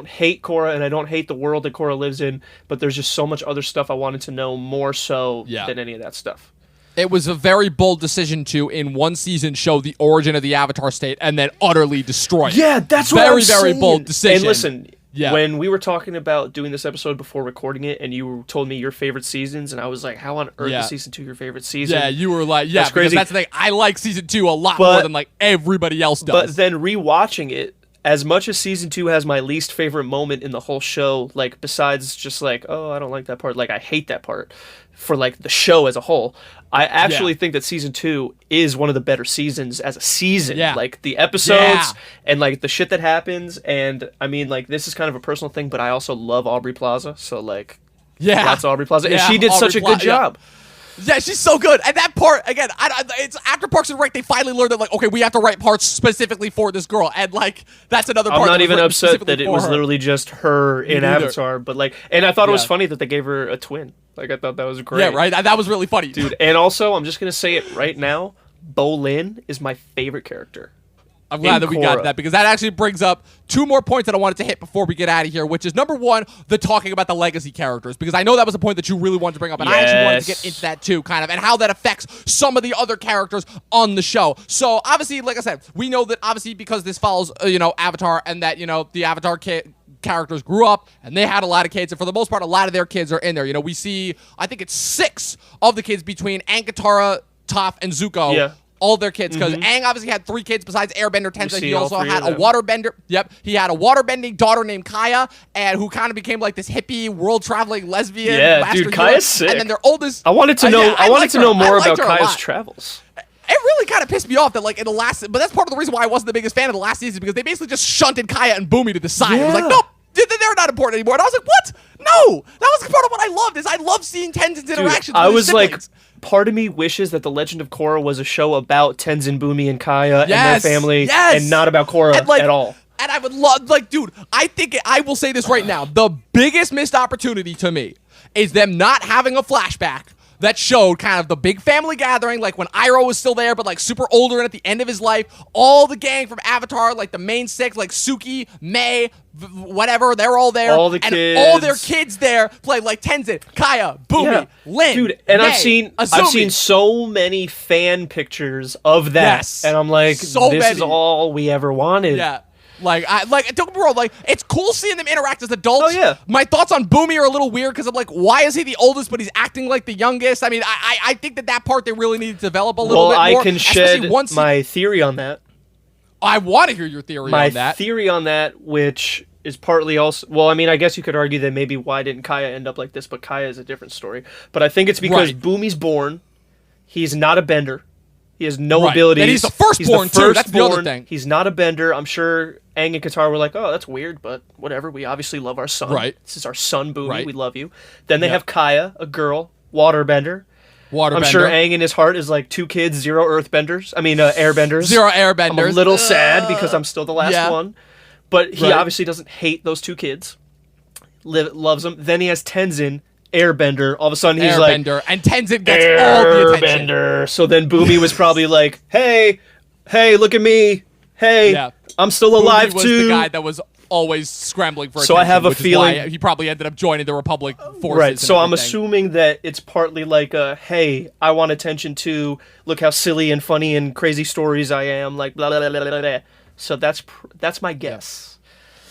hate Korra, and I don't hate the world that Korra lives in, but there's just so much other stuff I wanted to know more so than any of that stuff. It was a very bold decision to, in one season, show the origin of the Avatar state and then utterly destroy it. Yeah, that's what I'm saying. Very, very bold decision. And listen, when we were talking about doing this episode before recording it, and you told me your favorite seasons, and I was like, how on earth is Season 2 your favorite season? Yeah, you were like, that's crazy. That's the thing. I like Season 2 a lot more than, like, everybody else does. But then rewatching it, as much as Season 2 has my least favorite moment in the whole show, like, besides just like, oh, I don't like that part, like, I hate that part, for, like, the show as a whole, I actually think that Season 2 is one of the better seasons as a season. Yeah. Like, the episodes and, like, the shit that happens, and, I mean, like, this is kind of a personal thing, but I also love Aubrey Plaza, so, like, that's Aubrey Plaza, and she did such a good job. Yeah, she's so good. And that part, again, it's after Parks and Rec, they finally learned that, like, okay, we have to write parts specifically for this girl. And, like, that's another part. I'm not even upset that it was literally just her in Avatar. But, like, and I thought it was funny that they gave her a twin. Like, I thought that was great. Yeah, right? That was really funny. Dude, and also, I'm just going to say it right now, Bolin is my favorite character. I'm glad that we got that, because that actually brings up 2 more points that I wanted to hit before we get out of here, which is, number 1, the talking about the legacy characters, because I know that was a point that you really wanted to bring up, and I actually wanted to get into that too, kind of, and how that affects some of the other characters on the show. So, obviously, like I said, we know that, obviously, because this follows, Avatar, and that, the Avatar characters grew up and they had a lot of kids, and for the most part, a lot of their kids are in there. You know, we see, I think it's 6 of the kids between Aang, Katara, Toph, and Zuko. Yeah. All their kids, because Aang obviously had 3 kids besides Airbender Tenzin. He also had a them. waterbender. Yep, he had a waterbending daughter named Kaya, and who kind of became like this hippie world-traveling lesbian. Yeah, dude, Kaya's sick. And then their oldest. I wanted to know. Yeah, I wanted to know more about Kaya's lot. travels. It really kind of pissed me off that, like, in the last, but that's part of the reason why I wasn't the biggest fan of the last season, because they basically just shunted Kaya and Boomy to the side. Yeah. It was like, nope, they're not important anymore. And I was like, what? No, that was part of what I loved. Is I love seeing Tenzin's interactions. I with his was like, siblings. part of me wishes that the Legend of Korra was a show about Tenzin, Boomy, and Kaya and Yes, their family, yes. and not about Korra And, like, at all. And I would love, like, dude, I think, I will say this right now. The biggest missed opportunity to me is them not having a flashback that showed kind of the big family gathering, like when Iroh was still there, but like super older and at the end of his life. All the gang from Avatar, like the main 6, like Suki, Mei, whatever, they're all there. All the and kids. all their kids there play like Tenzin, Kaya, Boomy, Lin, dude. And Mei, I've seen Azumi. so many fan pictures of that, Yes. and I'm like, So this is many. all we ever wanted. Yeah. Like, don't get me wrong, like, it's cool seeing them interact as adults. Oh, yeah. My thoughts on Boomy are a little weird because I'm like, why is he the oldest, but he's acting like the youngest? I mean, I think that part they really need to develop a little bit more. Well, I can shed especially once my theory on that. I want to hear your theory My on that. theory on that, which is partly also, well, I mean, I guess you could argue that maybe why didn't Kaya end up like this, but Kaya is a different story. But I think it's because Right. Boomy's born, he's not a bender, he has no Right. abilities. And he's the firstborn, too. That's the other firstborn. thing. He's not a bender. I'm sure Aang and Katara were like, oh, that's weird, but whatever. We obviously love our son. Right. This is our son, Boomy. Right. We love you. Then they Yep. have Kaya, a girl, waterbender. I'm sure Aang in his heart is like 2 kids, 0 earthbenders. I mean, airbenders. 0 airbenders. I'm a little sad because I'm still the last yeah. one. But he Right. obviously doesn't hate those 2 kids. Loves them. Then he has Tenzin, airbender. All of a sudden he's like, Airbender. And Tenzin gets all the attention. airbender. So then Boomy was probably like, hey, look at me. Hey, Yeah. I'm still alive Boomy was too. the guy that was always scrambling for So attention, I have a which is feeling- why he probably ended up joining the Republic forces. Right, and so I'm everything. assuming that it's partly like a, hey, I want attention too. Look how silly and funny and crazy stories I am. Like blah blah blah blah blah. Blah. So that's my guess.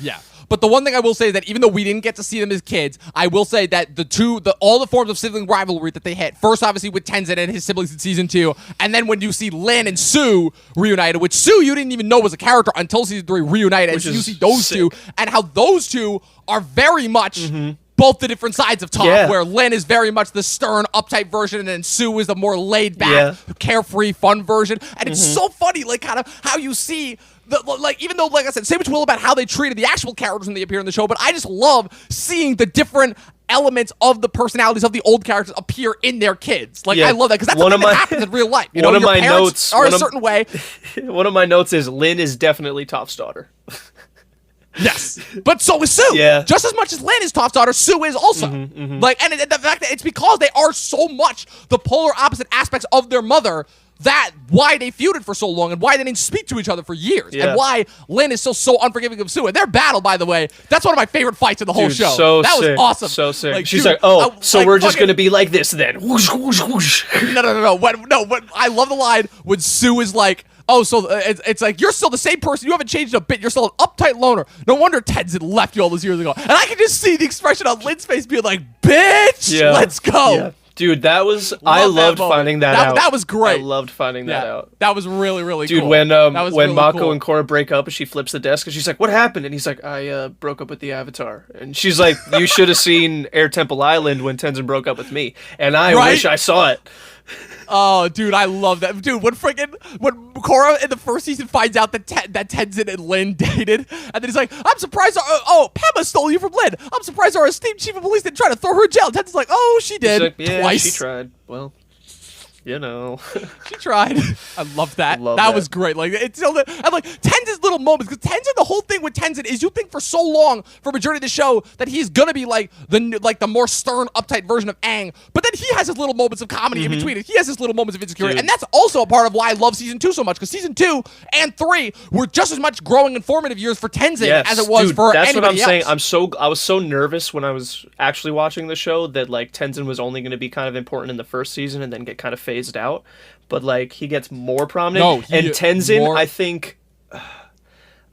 Yeah. But the one thing I will say is that even though we didn't get to see them as kids, I will say that all the forms of sibling rivalry that they hit, first obviously with Tenzin and his siblings in season 2, and then when you see Lin and Sue reunited, which Sue you didn't even know was a character until season 3 reunited, Which and you is see those sick. 2, and how those 2 are very much both the different sides of Toph, Yeah. where Lin is very much the stern, uptight version, and then Sue is the more laid-back, Yeah. carefree, fun version. And it's so funny, like, kind of how you see like, even though, like I said, say what you will about how they treated the actual characters when they appear in the show, but I just love seeing the different elements of the personalities of the old characters appear in their kids. Like, Yeah. I love that, because that's One something of that my- happens in real life. You one know, of your my parents notes- are one a of- certain way. One of my notes is Lin is definitely Toph's daughter. Yes, but so is Sue. Yeah. Just as much as Lin is Toph's daughter, Sue is also. Like, and the fact that it's because they are so much the polar opposite aspects of their mother. That why they feuded for so long and why they didn't speak to each other for years Yeah. and why Lin is so unforgiving of Sue. And their battle, by the way, that's one of my favorite fights in the whole Dude, show. so that sick. was awesome. So sick. Like, She's dude, like, oh, so like, we're just fucking- gonna be like this then. Whoosh, whoosh, whoosh. No. But I love the line when Sue is like, oh, so it's like, you're still the same person. You haven't changed a bit. You're still an uptight loner. No wonder Tenzin left you all those years ago. And I can just see the expression on Lin's face being like, bitch, Yeah. let's go. Yeah. Dude, that was I Love that loved moment. finding that out. That was great. I loved finding that out. That was really, really Dude, cool. when That was really Mako cool. and Korra break up and she flips the desk and she's like, "What happened?" And he's like, "I broke up with the Avatar." And she's like, "You should have seen Air Temple Island when Tenzin broke up with me." And I Right? wish I saw it. Oh, dude, I love that. Dude, when Korra in the first season finds out that Tenzin and Lin dated, and then he's like, I'm surprised Pema stole you from Lin. I'm surprised our esteemed chief of police didn't try to throw her in jail. Tenzin's like, oh, she did. She's like, yeah, twice. she tried. Well, you know. She tried. I love that. Love that that. was great. Like, it's and like Tenzin's little moments, because Tenzin, the whole thing with Tenzin is you think for so long for majority of the show that he's gonna be like the more stern, uptight version of Aang, but then he has his little moments of comedy in between it. He has his little moments of insecurity, Dude. and that's also a part of why I love season 2 so much, because season 2 and 3 were just as much growing and formative years for Tenzin Yes, as it was dude, for that's what I'm anybody else. saying. I was so nervous when I was actually watching the show that like Tenzin was only going to be kind of important in the first season and then get kind of phased out. But like he gets more prominent. No, and Tenzin, more- I think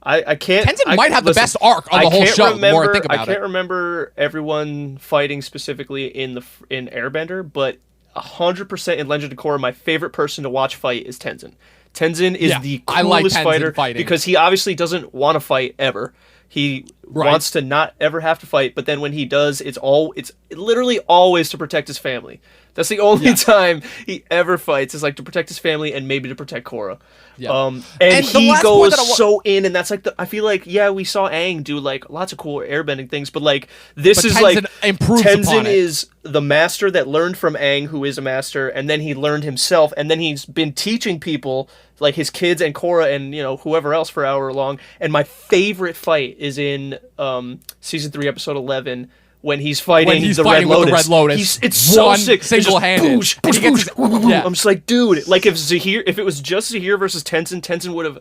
I can't. Tenzin might have the best arc on the whole show. The more I think about it, I can't remember everyone fighting specifically in Airbender, but 100% in Legend of Korra, my favorite person to watch fight is Tenzin. Tenzin is the coolest fighter because he obviously doesn't want to fight ever. He wants to not ever have to fight, but then when he does, it's literally always to protect his family. That's the only time he ever fights, is like to protect his family and maybe to protect Korra. Yeah. And he goes so in, and that's like I feel like we saw Aang do like lots of cool airbending things, but like this is like Tenzin is the master that learned from Aang, who is a master, and then he learned himself, and then he's been teaching people like his kids and Korra and whoever else for however long. And my favorite fight is in season 3, episode 11. When he's fighting the Red Lotus. It's so sick. Single-handed. I'm just like, dude, like if it was just Zahir versus Tenzin would have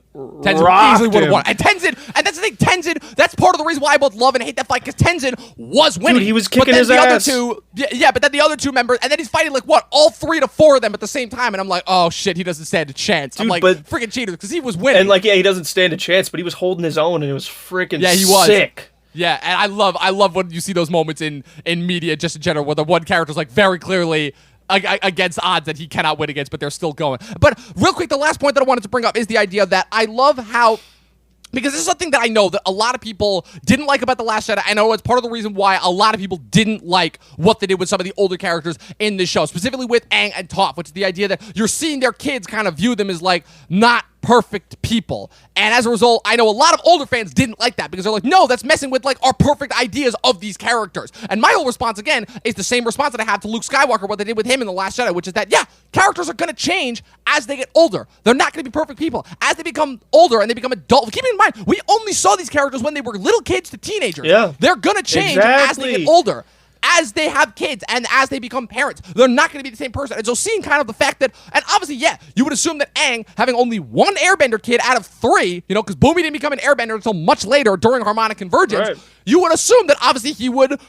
easily would have won. And Tenzin, and that's the thing, Tenzin, that's part of the reason why I both love and hate that fight, because Tenzin was winning. Dude, he was kicking his ass. But then the other two members, and then he's fighting all 3 to 4 of them at the same time, and I'm like, oh shit, he doesn't stand a chance. Dude, I'm like, freaking cheaters, because he was winning. And he doesn't stand a chance, but he was holding his own, and it was freaking sick. Yeah, and I love when you see those moments in media just in general where the one character's like very clearly against odds that he cannot win against, but they're still going. But real quick, the last point that I wanted to bring up is the idea that I love how, because this is something that I know that a lot of people didn't like about The Last Jedi. I know it's part of the reason why a lot of people didn't like what they did with some of the older characters in this show, specifically with Aang and Toph, which is the idea that you're seeing their kids kind of view them as like not perfect people. And as a result, I know a lot of older fans didn't like that because they're like, no, that's messing with like our perfect ideas of these characters. And my whole response, again, is the same response that I have to Luke Skywalker, what they did with him in The Last Jedi, which is that, characters are going to change as they get older. They're not going to be perfect people. As they become older and they become adult, keep in mind, we only saw these characters when they were little kids to teenagers. Yeah. They're going to change as they get older. As they have kids and as they become parents, they're not going to be the same person. And so seeing kind of the fact that, and obviously, you would assume that Aang, having only one airbender kid out of 3, because Boomy didn't become an airbender until much later during Harmonic Convergence, you would assume that obviously he would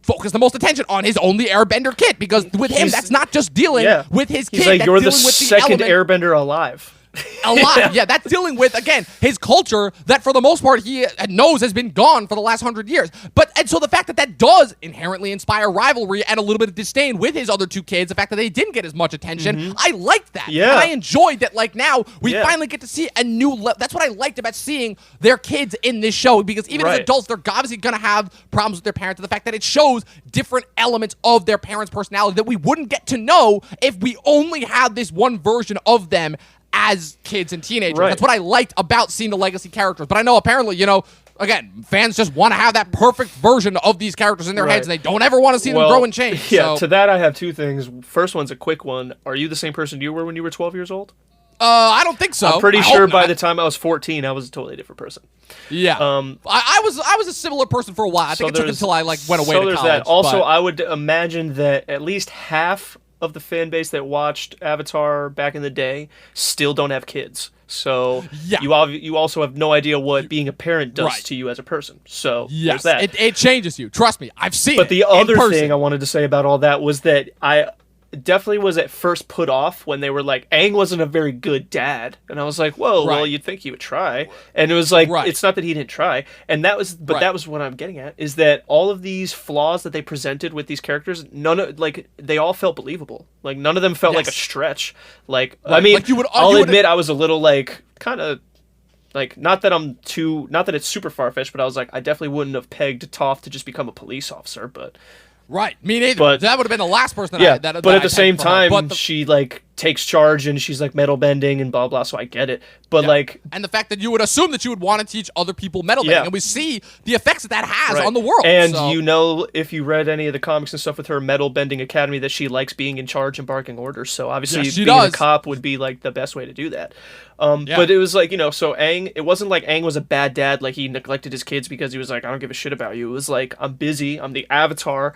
focus the most attention on his only airbender kid, because with him, that's not just dealing with his kid. He's like, you're the second airbender alive. That's dealing with, again, his culture that for the most part he knows has been gone for the last 100 years. And so the fact that does inherently inspire rivalry and a little bit of disdain with his other 2 kids, the fact that they didn't get as much attention, I liked that. And I enjoyed that, like, now we finally get to see a new that's what I liked about seeing their kids in this show, because even as adults, they're obviously going to have problems with their parents, and the fact that it shows different elements of their parents' personality that we wouldn't get to know if we only had this one version of them as kids and teenagers. That's what I liked about seeing the legacy characters. But I know apparently, again, fans just want to have that perfect version of these characters in their heads, and they don't ever want to see them grow and change. Yeah, to that I have 2 things. First one's a quick one. Are you the same person you were when you were 12 years old? I don't think so. I'm pretty sure by the time I was 14, I was a totally different person. Yeah. I was a similar person for a while. I think it took until I went away to college. That. Also, I would imagine that at least half of the fan base that watched Avatar back in the day still don't have kids. So you also have no idea what being a parent does to you as a person. So there's that. It changes you. Trust me. I've seen it. But the other thing I wanted to say about all that was that I definitely was at first put off when they were like, Aang wasn't a very good dad. And I was like, whoa, well, you'd think he would try. And it was like, it's not that he didn't try. And that was, that was what I'm getting at, is that all of these flaws that they presented with these characters, they all felt believable. Like, none of them felt like a stretch. Like, I mean, I'll admit I was a little, kind of, not that it's super far-fetched, but I was like, I definitely wouldn't have pegged Toph to just become a police officer, but... Right, me neither. But that would have been the last person but at the same time, she takes charge and she's metal bending and blah blah. So I get it, but and the fact that you would assume that you would want to teach other people metal bending, and we see the effects that has on the world. And if you read any of the comics and stuff with her metal bending academy, that she likes being in charge and barking orders. So obviously, being a cop would be the best way to do that. But it was so Aang. It wasn't like Aang was a bad dad, like he neglected his kids because he was like, I don't give a shit about you. It was like, I'm busy. I'm the Avatar.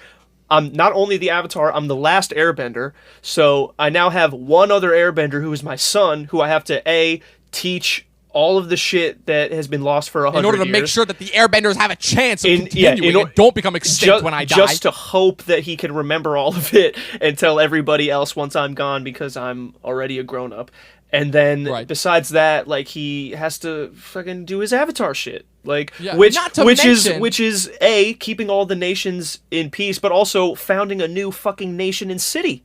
I'm not only the Avatar, I'm the last Airbender, so I now have one other Airbender who is my son, who I have to, teach all of the shit that has been lost for 100 years. In order to make sure that the Airbenders have a chance of continuing and don't become extinct when I die. Just to hope that he can remember all of it and tell everybody else once I'm gone, because I'm already a grown-up. And then Right. besides that, like he has to fucking do his Avatar shit, like Yeah, which not to which mention- is A, keeping all the nations in peace, but also founding a new fucking nation and city.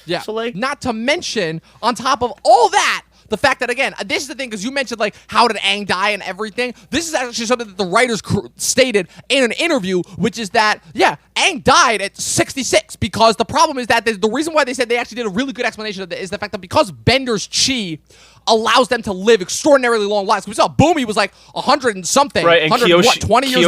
Yeah. So, like- not to mention, on top of all that, the fact that, again, this is the thing, because you mentioned, like, how did Aang die and everything. This is actually something that the writers stated in an interview, which is that, yeah, Aang died at 66, because the problem is that the reason why they said they actually did a really good explanation of it is the fact that because Bender's chi allows them to live extraordinarily long lives. We saw Boomy was like 100 and something. Right, and 20 years old.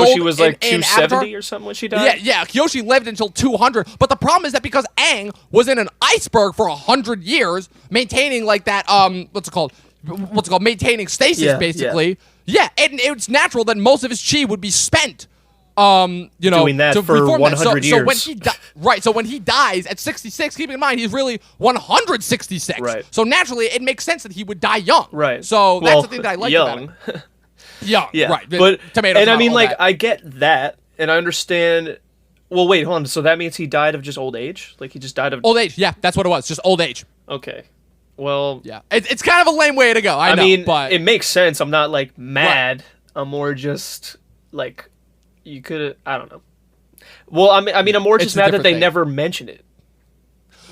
Kyoshi was like in 270 Avatar. or something when she died. Yeah, Kyoshi lived until 200. But the problem is that because Aang was in an iceberg for 100 years, maintaining like that, what's it called? Maintaining stasis, Yeah, basically. Yeah, and it's natural that most of his chi would be spent, Doing that to for reform 100 that. So when years. so when he dies at 66, keep in mind he's really 166. Right. So naturally, it makes sense that he would die young. Right. So that's Well, the thing that I like young. about it. Young. Yeah, Right. but tomatoes. and I not mean, all like, that. I get that, and I understand. Well, wait, hold on. So that means he died of just old age? Like he just died of Old age. Yeah, that's what it was. Just old age. Okay. Well, Yeah, it's kind of a lame way to go. I know, mean, but it makes sense. I'm not like mad. I'm more just like you could. I don't know. Well, I mean, I'm more It's just a mad that different they thing. never mention it.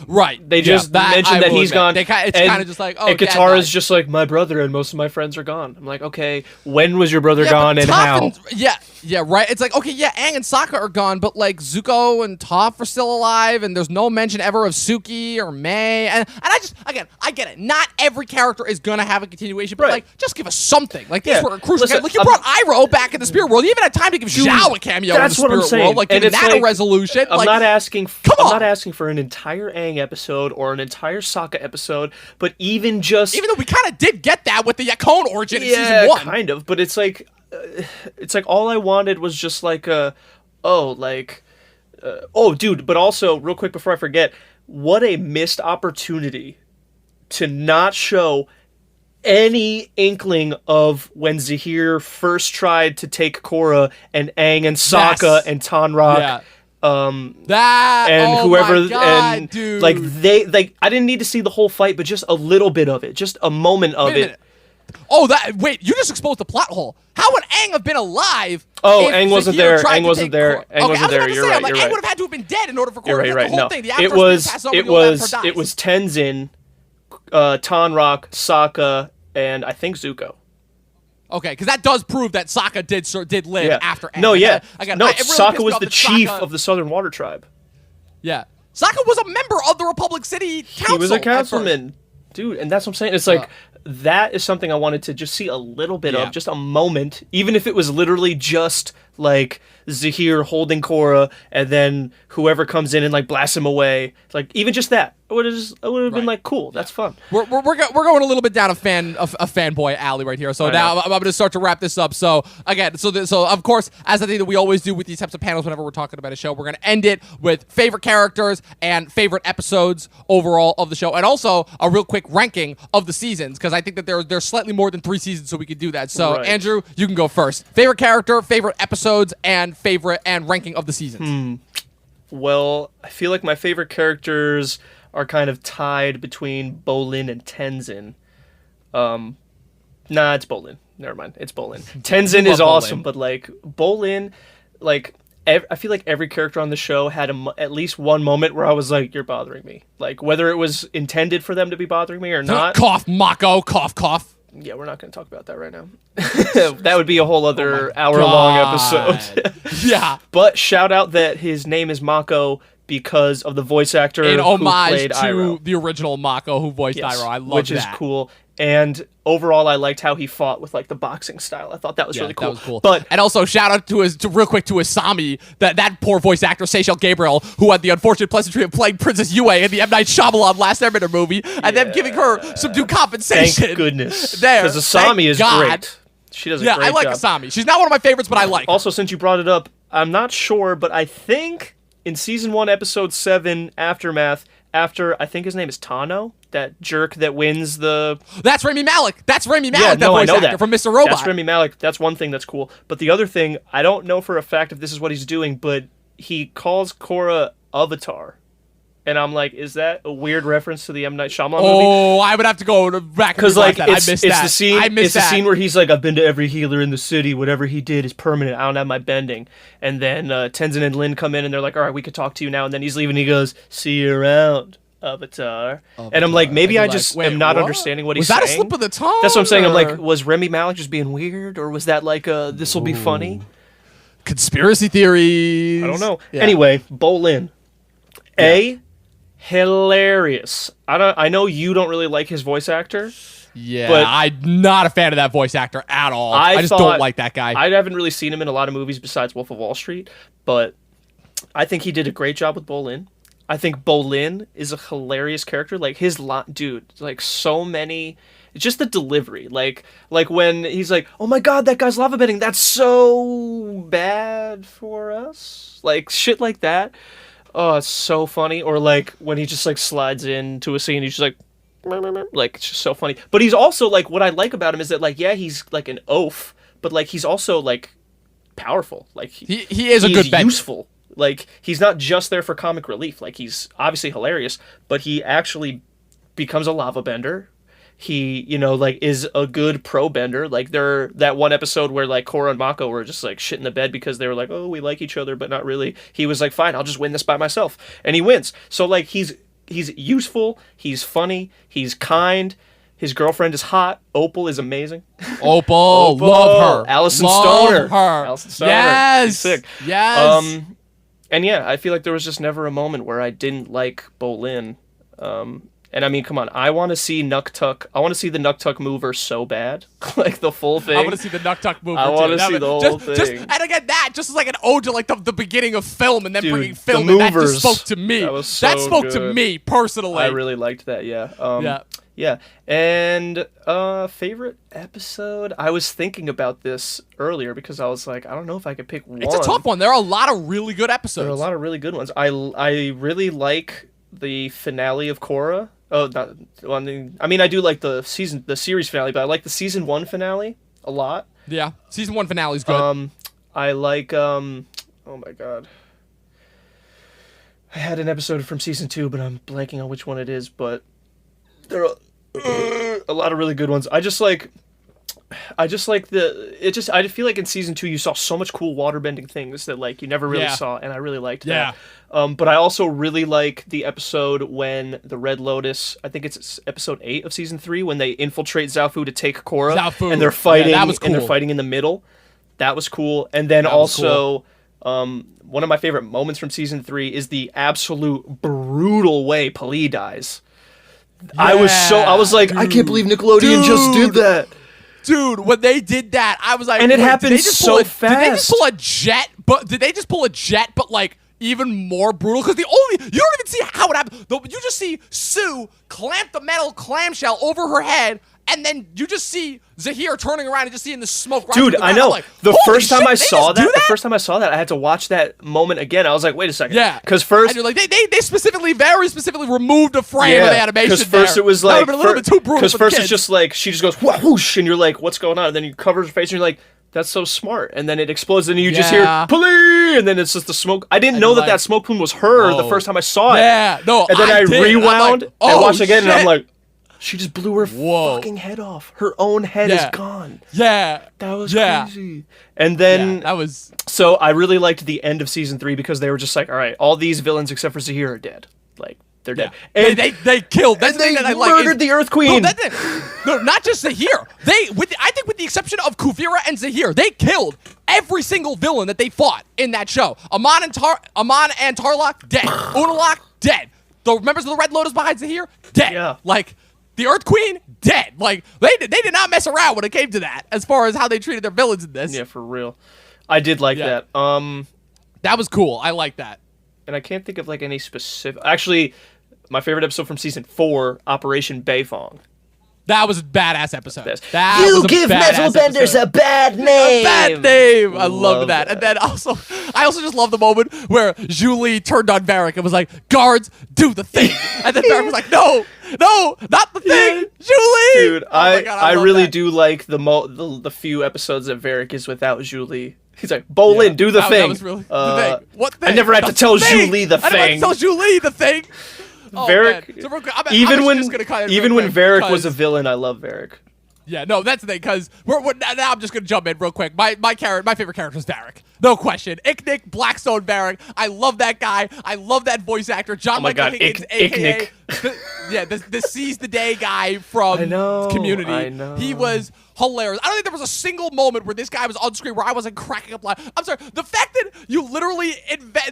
right, They just mentioned that he's gone. It's and- kind of just like, oh, and Dad Katara's died. just like, my brother and most of my friends are gone. I'm like, okay, when was your brother Yeah, gone but and Toph how? Yeah, right. It's like, okay, yeah, Aang and Sokka are gone, but like Zuko and Toph are still alive, and there's no mention ever of Suki or May. And I just, again, I get it. Not every character is gonna have a continuation, but Right. like, just give us something. Like these Yeah, were crucial. listen, Like you brought Iroh back in the Spirit World. You even had time to give Zhao a cameo in the that's what I'm Spirit saying. World. Like And giving it's that a like, resolution. I'm like, not asking. come I'm on. not asking for an entire Aang episode or an entire Sokka episode, but even just even though we kind of did get that with the Yakone origin in yeah, season 1. kind of. But it's like all I wanted was just like oh, dude. But also, real quick before I forget, what a missed opportunity to not show any inkling of when Zahir first tried to take Korra and Aang and Sokka Yes. and Tanrak. Yeah. And oh whoever my God, and dude. like they like I didn't need to see the whole fight, but just a little bit of it, just a moment of Wait a it. minute. Oh, wait, you just exposed the plot hole. How would Aang have been alive? Oh, if Aang wasn't Zahir there. tried Aang to wasn't take there. Korra? Aang Okay, wasn't I was there. about to You're say, right. I'm like, You're Aang right. would have had to have been dead in order for Korra You're to right. get Right. the whole No, thing. The it Avatar's was being passed over, it the old Emperor was dies. it was Tenzin, Tanrak, Sokka, and I think Zuko. Okay, because that does prove that Sokka did live Yeah. after Aang. No, Like, yeah. again, No, it really Sokka pissed me was off the that chief Sokka- of the Southern Water Tribe. Yeah. Sokka was a member of the Republic City Council. He was a at first. councilman, dude, and that's what I'm saying. It's like that is something I wanted to just see a little bit Yeah. of, just a moment, even if it was literally just like Zahir holding Korra, and then whoever comes in and like blasts him away. Like even just that, it would have been like cool. That's fun. We're going a little bit down a fanboy alley right here. So I now know. I'm going to start to wrap this up. So again, so of course, as I think that we always do with these types of panels, whenever we're talking about a show, we're going to end it with favorite characters and favorite episodes overall of the show, and also a real quick ranking of the seasons, because I think that there's slightly more than 3 seasons, so we could do that. So Right. Andrew, you can go first. Favorite character, favorite episodes, and favorite and ranking of the seasons. Well, I feel like my favorite characters are kind of tied between Bolin and Tenzin. Nah, it's Bolin. Never mind. It's Bolin. Tenzin love is awesome, Bolin. but like Bolin, like I feel like every character on the show had at least one moment where I was like, "You're bothering me." Like whether it was intended for them to be bothering me or not. Cough, Mako, cough, cough. Yeah, we're not going to talk about that right now. That would be a whole other hour-long episode. Yeah. But shout out that his name is Mako because of the voice actor In who homage played to Iroh. the original Mako who voiced Yes, Iroh. I love which that. is cool. And overall, I liked how he fought with like the boxing style. I thought that was Yeah, really cool. that was cool. But and also shout out to real quick to Asami, that poor voice actor Seychelles Gabriel, who had the unfortunate pleasantry of playing Princess Yue in the M Night Shyamalan Last Airbender movie, and them giving her some due compensation. thank goodness, There, because Asami thank is God. great. She does a Yeah, great I like job. Asami. She's not one of my favorites, but I like her. Also, since you brought it up, I'm not sure, but I think in season 1, episode 7, Aftermath, after I think his name is Tano, that jerk that wins the. That's Rami Malek. That's Rami Malek, Yeah, that no, I voice know actor that. from Mr. Robot. That's Rami Malek. That's one thing that's cool. But the other thing, I don't know for a fact if this is what he's doing, but he calls Korra Avatar. And I'm like, is that a weird reference to the M. Night Shyamalan movie? Oh, I would have to go back and because like that. I missed that. It's the scene where he's like, I've been to every healer in the city. Whatever he did is permanent. I don't have my bending. And then Tenzin and Lin come in and they're like, all right, we could talk to you now. And then he's leaving. And he goes, see you around, Avatar. And I'm like, maybe I just am not understanding what he's saying. Was that a slip of the tongue? That's what I'm saying. I'm like, was Remy Malek just being weird, or was that like this will be funny? Conspiracy theories. I don't know. Yeah. Anyway, Bolin. Hilarious. I know you don't really like his voice actor. Yeah, but I'm not a fan of that voice actor at all. I just don't like that guy. I haven't really seen him in a lot of movies besides Wolf of Wall Street, but I think he did a great job with Bolin. I think Bolin is a hilarious character. Like his dude, like so many. It's just the delivery, like when he's like, "Oh my God, that guy's lava bending. That's so bad for us." Like shit like that. Oh, it's so funny. Or like when he just like slides into a scene, he's just like it's just so funny. But he's also like, what I like about him is that like, yeah, he's like an oaf, but like he's also like powerful. Like he is a good bender. Useful. Like he's not just there for comic relief. Like he's obviously hilarious, but he actually becomes a lava bender. He, like is a good pro bender. Like that one episode where like Korra and Mako were just like shit in the bed because they were like, oh, we like each other, but not really. He was like, fine, I'll just win this by myself. And he wins. So like he's useful. He's funny. He's kind. His girlfriend is hot. Opal is amazing. Opal, love her. Allison love Stoner. Her. Allison Stoner. Yes. She's sick. Yes. And yeah, I feel like there was just never a moment where I didn't like Bolin. And I mean, come on, I want to see Nuktuk. I want to see the Nuktuk mover so bad. Like the full thing. I want to see the Nuktuk mover. I want to see the whole thing. And again, that just as like an ode to like the beginning of film, and then bringing film, the and that movers, just spoke to me. That spoke good. to me personally. I really liked that. Yeah. Yeah. And favorite episode? I was thinking about this earlier because I was like, I don't know if I could pick one. It's a tough one. There are a lot of really good episodes. There are a lot of really good ones. I really like the finale of Korra. Oh, I mean, I do like the series finale, but I like the season 1 finale a lot. Yeah, season 1 finale is good. I like, oh my God. I had an episode from season 2, but I'm blanking on which one it is, but there are a lot of really good ones. I feel like in season 2 you saw so much cool waterbending things that like you never really saw, and I really liked that. But I also really like the episode when the Red Lotus, I think it's episode 8 of season 3, when they infiltrate Zaofu to take Korra, and they're fighting, that was cool. And they're fighting in the middle. That was cool. And then also, one of my favorite moments from season 3 is the absolute brutal way Pali dies. Yeah, I was like, I can't believe Nickelodeon just did that. Dude, when they did that, I was like, and it happened so fast. Did they just pull a jet? But like even more brutal? Because you don't even see how it happened. You just see Sue clamp the metal clamshell over her head, and then you just see Zahir turning around and just seeing the smoke. Dude, I know. Like, the first time I saw that, I had to watch that moment again. I was like, wait a second. Yeah. Because first, like they very specifically removed a frame of the animation. Because first it was like, a little bit too brutal. Because first it's just like she just goes whoosh, and you're like, what's going on? And then you cover her face, and you're like, that's so smart. And then it explodes, and you just hear Pali, and then it's just the smoke. I didn't know that smoke plume was her the first time I saw it. Yeah, no. And then I rewound and watched again, and I'm like, she just blew her fucking head off. Her own head is gone. Yeah. That was crazy. And then that was. So I really liked the end of season 3 because they were just like, all right, all these villains except for Zahir are dead. Like, they're dead. And they killed. That's and the thing they that I like. murdered the Earth Queen. No, not just Zahir. I think with the exception of Kuvira and Zahir, they killed every single villain that they fought in that show. Amon and Tarlok, dead. Unalak, dead. The members of the Red Lotus behind Zahir, dead. Yeah. Like, the Earth Queen, dead. Like, they did not mess around when it came to that, as far as how they treated their villains in this. Yeah, for real. I did like that. That was cool. I like that. And I can't think of like any specific. Actually, my favorite episode from season 4, Operation Beifong. That was a badass episode. You give metal benders a bad name. A bad name. I love that. And then I also just love the moment where Julie turned on Varric and was like, "Guards, do the thing." And then Varric was like, "No, not the thing, Julie." Dude, I really do like the few episodes that Varric is without Julie. He's like, Bolin, do the thing. That was really the thing. What thing? I never had to tell Julie the thing. I never had to tell Julie the thing. Oh, Varric, so even when Varric was a villain, I love Varric. Yeah, no, that's the thing, because now I'm just going to jump in real quick. My favorite character is Varric. No question. Icknick, Blackstone Varric. I love that guy. I love that voice actor. John Michael Higgins, a.k.a. the Seize the Day guy from Community. I know. He was hilarious. I don't think there was a single moment where this guy was on screen where I wasn't cracking up loud. I'm sorry. The fact that you literally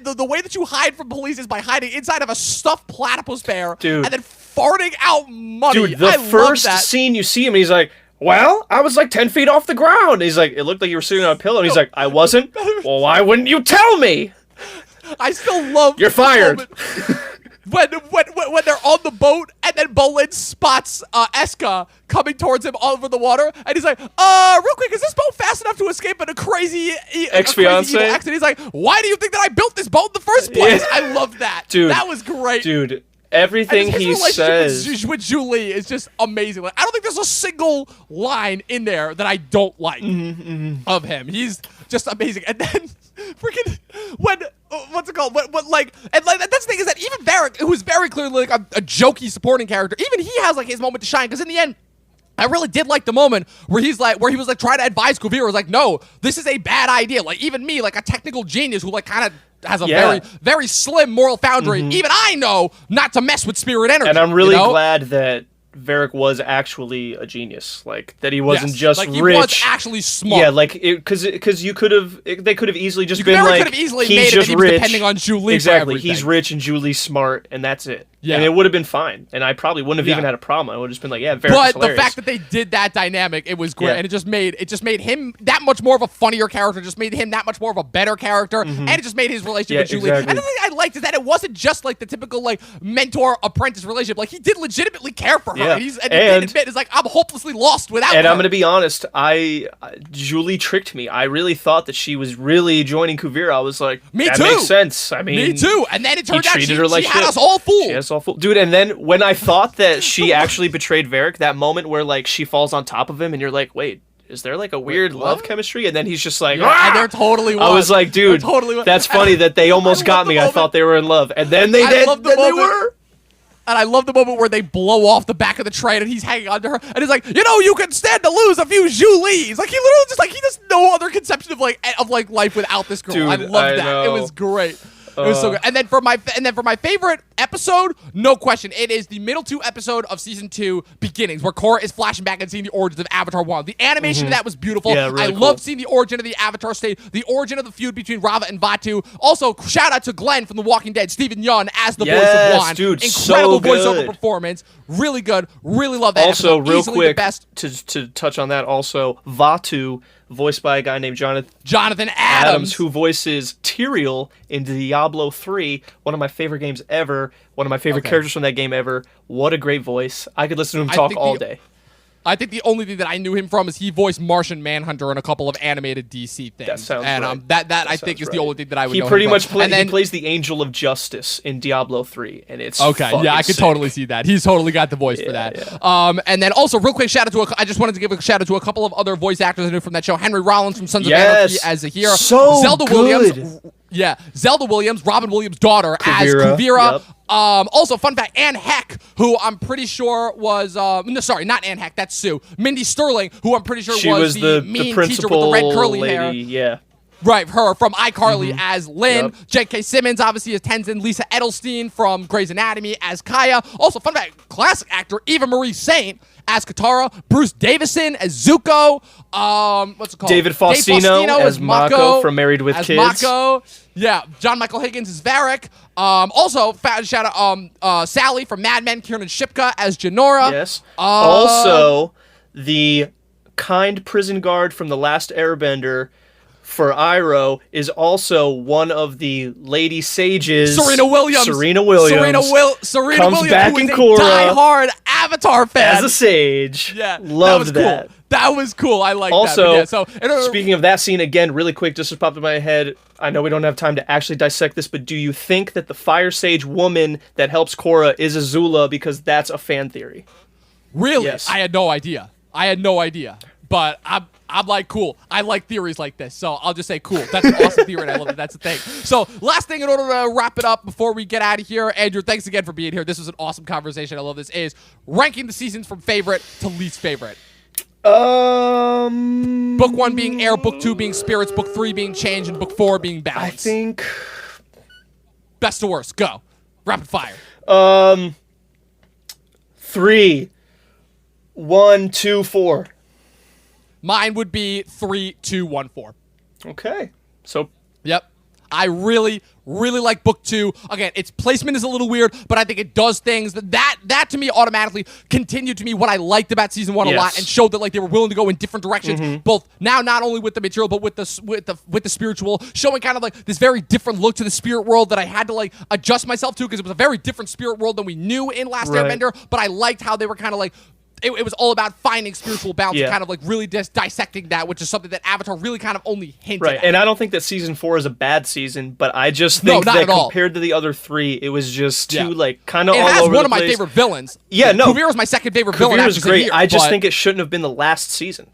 the way that you hide from police is by hiding inside of a stuffed platypus bear and then farting out money. Dude, the first scene you see him, he's like, well, I was like 10 feet off the ground. He's like, it looked like you were sitting on a pillow. And he's like, I wasn't. Well, why wouldn't you tell me? I still love. You're fired. When they're on the boat and then Bolin spots Eska coming towards him all over the water, and he's like, real quick, is this boat fast enough to escape in a crazy ex-fiance accident? He's like, why do you think that I built this boat in the first place? Yeah. I love that. Dude, that was great. Dude, everything he says with Julie is just amazing. Like, I don't think there's a single line in there that I don't like of him. He's just amazing. And then freaking what's it called? That's the thing, is that even Varric, who is very clearly like a jokey supporting character, even he has like his moment to shine, because in the end, I really did like the moment where he was like trying to advise Kuvira. Was like, no, this is a bad idea. Like, even me, like a technical genius who like kind of has a very, very slim moral foundry. Even I know not to mess with spirit energy. And I'm really glad that Varric was actually a genius, like that he wasn't just like, rich. He was actually smart. Yeah, like because they could have easily just been Varric like, could have easily he's made just it rich, depending on Julie. Exactly, he's rich and Julie's smart, and that's it. Yeah, and it would have been fine, and I probably wouldn't have even had a problem. I would have just been like, yeah, Varric's But hilarious. the fact that they did that dynamic, it was great, and it just made him that much more of a funnier character. Just made him that much more of a better character, and it just made his relationship with Julie. Exactly. And the thing I liked is that it wasn't just like the typical like mentor apprentice relationship. Like, he did legitimately care for her, and he did admit, it's like, I'm hopelessly lost without her. And I'm gonna be honest, Julie tricked me. I really thought that she was really joining Kuvira. I was like, that makes sense. I mean, me too. And then it turned out she like had us all fooled. She had us all fooled, dude. And then when I thought that she actually betrayed Varric, that moment where like she falls on top of him, and you're like, wait, is there like a weird love chemistry? And then he's just like, and there totally was. I was like, dude, that's funny that they almost got me. I thought they were in love, and then they did. They were. And I love the moment where they blow off the back of the train and he's hanging onto her, and he's like, you can stand to lose a few Julies. Like, he literally just like, he has no other conception of like life without this girl. Dude, I love that. know. It was great. It was so good. And then for my favorite episode, no question, it is the middle 2 episode of season 2, Beginnings, where Korra is flashing back and seeing the origins of Avatar 1. The animation of that was beautiful. Yeah, really I loved seeing the origin of the Avatar state, the origin of the feud between Rava and Vatu. Also, shout out to Glenn from The Walking Dead, Stephen Yeun as the voice of Juan. Dude, incredible so good. voiceover performance. Really good. Really love that also, episode. real Easily quick, the best. to touch on that, also, Vatu, voiced by a guy named Jonathan Adams, who voices Tyrael in Diablo 3, one of my favorite games ever, one of my favorite characters from that game ever. What a great voice. I could listen to him talk all day. I think the only thing that I knew him from is he voiced Martian Manhunter in a couple of animated DC things. That sounds and right. that I think is the only thing that I would know. He pretty him much from. he plays the Angel of Justice in Diablo 3, and it's okay. Yeah, I could sick. totally see that. He's totally got the voice for that. Yeah. And then also real quick shout out to I just wanted to give a shout out to a couple of other voice actors I knew from that show. Henry Rollins from Sons of Anarchy as Zahir. So Zelda good. Williams. Yeah, Zelda Williams, Robin Williams' daughter, Kuvira. as Kuvira. Yep. Also, fun fact, Anne Heck, who I'm pretty sure was, no, sorry, not Anne Heck, that's Sue. Mindy Sterling, who I'm pretty sure was the mean teacher with the red curly hair. Yeah. Right, her from iCarly as Lynn. J.K. Simmons, obviously, as Tenzin. Lisa Edelstein from Grey's Anatomy as Kaya. Also, fun fact, classic actor Eva Marie Saint as Katara. Bruce Davison as Zuko. What's it called? David Faustino as Mako from Married with Kids. Mako. Yeah, John Michael Higgins as Varric. Also, shout out Sally from Mad Men, Kiernan Shipka as Janora. Yes. Also, the kind prison guard from The Last Airbender for Iroh is also one of the lady sages. Serena Williams. Serena Williams comes back who in is Korra a diehard Avatar fan. as a sage. Yeah, loved that. Cool. That was cool. I like also, that. Also, speaking of that scene again, really quick, just popped in my head. I know we don't have time to actually dissect this, but do you think that the Fire Sage woman that helps Korra is Azula? Because that's a fan theory. Really? Yes. I had no idea. But I'm like, cool. I like theories like this, so I'll just say cool. That's an awesome theory, and I love it. That's the thing. So last thing in order to wrap it up before we get out of here, Andrew, thanks again for being here. This was an awesome conversation. I love this. Is ranking the seasons from favorite to least favorite. Book 1 being air, book 2 being spirits, book 3 being change, and book 4 being balance. I think best to worst. Go. Rapid fire. 3, 1, 2, 4. Mine would be 3, 2, 1, 4. Okay. So. Yep. I really like book 2. Again, its placement is a little weird, but I think it does things that to me automatically continued to me what I liked about season 1 a lot, and showed that like they were willing to go in different directions, both now not only with the material but with the spiritual, showing kind of like this very different look to the spirit world that I had to like adjust myself to, because it was a very different spirit world than we knew in Last Airbender. But I liked how they were kind of like. It was all about finding spiritual balance and kind of like really just dissecting that, which is something that Avatar really kind of only hinted at. And I don't think that season 4 is a bad season, but I just think that compared to the other 3, it was just too like kind of all over the place. It has one of my favorite villains. Yeah, no. Kuvira's my second favorite villain. Kuvira's great. I just think it shouldn't have been the last season.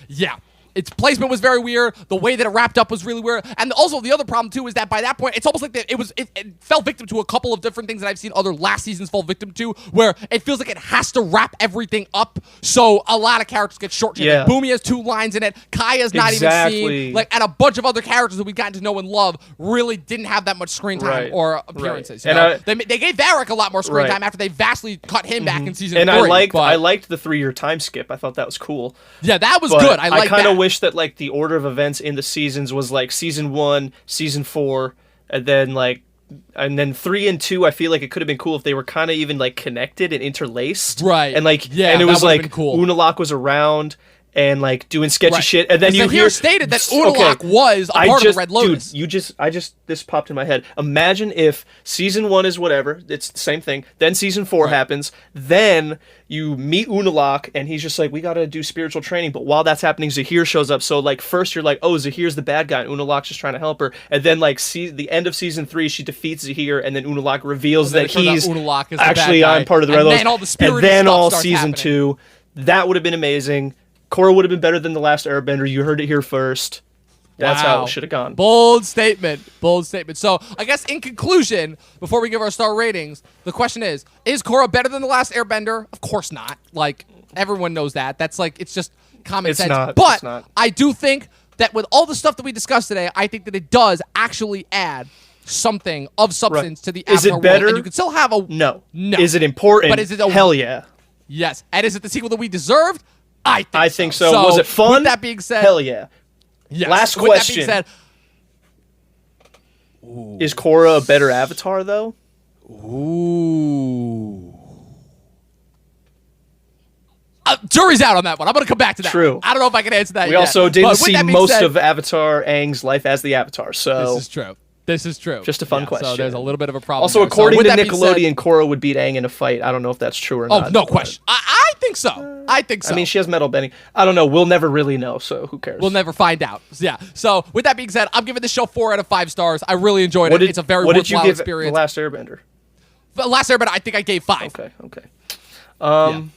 Yeah. Its placement was very weird. The way that it wrapped up was really weird. And also the other problem too is that by that point, it's almost like it fell victim to a couple of different things that I've seen other last seasons fall victim to, where it feels like it has to wrap everything up. So a lot of characters get short. Yeah. Like Boomy has 2 lines in it. Kaya's not even seen. Like, and a bunch of other characters that we've gotten to know and love really didn't have that much screen time or appearances. You know? They gave Varric a lot more screen time after they vastly cut him back in season 3. And I liked the 3-year time skip. I thought that was cool. Yeah, that was good. I kind of wish that like the order of events in the seasons was like season 1, season 4, and then 3 and 2. I feel like it could have been cool if they were kind of even like connected and interlaced, right? And like, and it was like cool. Unalaq was around and like doing sketchy shit, and then you hear stated that Unalaq was a part of the Red Lotus. Dude, this popped in my head. Imagine if season 1 is whatever, it's the same thing. Then season 4 happens. Then you meet Unalaq, and he's just like, we gotta do spiritual training. But while that's happening, Zahir shows up. So like, first you're like, oh, Zahir's the bad guy, and Unalaq's just trying to help her. And then like, the end of season 3, she defeats Zahir, and then Unalaq reveals that he's actually I'm part of the Red Lotus. And then all season 2, that would have been amazing. Korra would have been better than The Last Airbender. You heard it here first. That's how it should have gone. Bold statement. Bold statement. So, I guess in conclusion, before we give our star ratings, the question is Korra better than The Last Airbender? Of course not. Like, everyone knows that. That's like, it's just common sense. But I do think that with all the stuff that we discussed today, I think that it does actually add something of substance to the Avatar world. Is it better? And you can still have a... No. Is it important? But is it Hell yeah. Yes. And is it the sequel that we deserved? I think so. Was it fun? With that being said, hell yeah. Yes. Last question. With that being said, is Korra a better Avatar though? Ooh. Jury's out on that one. I'm going to come back to that. True. I don't know if I can answer that We yet. also didn't see most of Avatar Aang's life as the Avatar, so... This is true. Just a fun question. So there's a little bit of a problem. Also, according to Nickelodeon, Korra would beat Aang in a fight. I don't know if that's true or not. Oh, no question. I think so. I think so. I mean, she has metal bending. I don't know. We'll never really know, so who cares? We'll never find out. Yeah. So with that being said, I'm giving this show 4 out of 5 stars. I really enjoyed it. It's a very worthwhile experience. What did you give The Last Airbender? The Last Airbender, I think I gave 5. Okay. I'm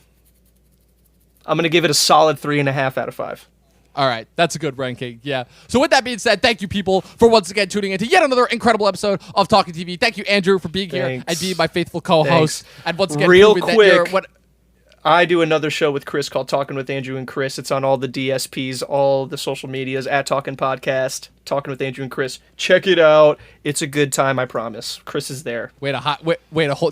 going to give it a solid 3.5 out of 5. All right, that's a good ranking, yeah. So with that being said, thank you, people, for once again tuning in to yet another incredible episode of Talkin TV. Thank you, Andrew, for being here and being my faithful co-host. And once again, real quick, I do another show with Chris called Talkin with Andrew and Chris. It's on all the DSPs, all the social medias, at Talkin Podcast, Talkin with Andrew and Chris. Check it out. It's a good time, I promise. Chris is there. Way to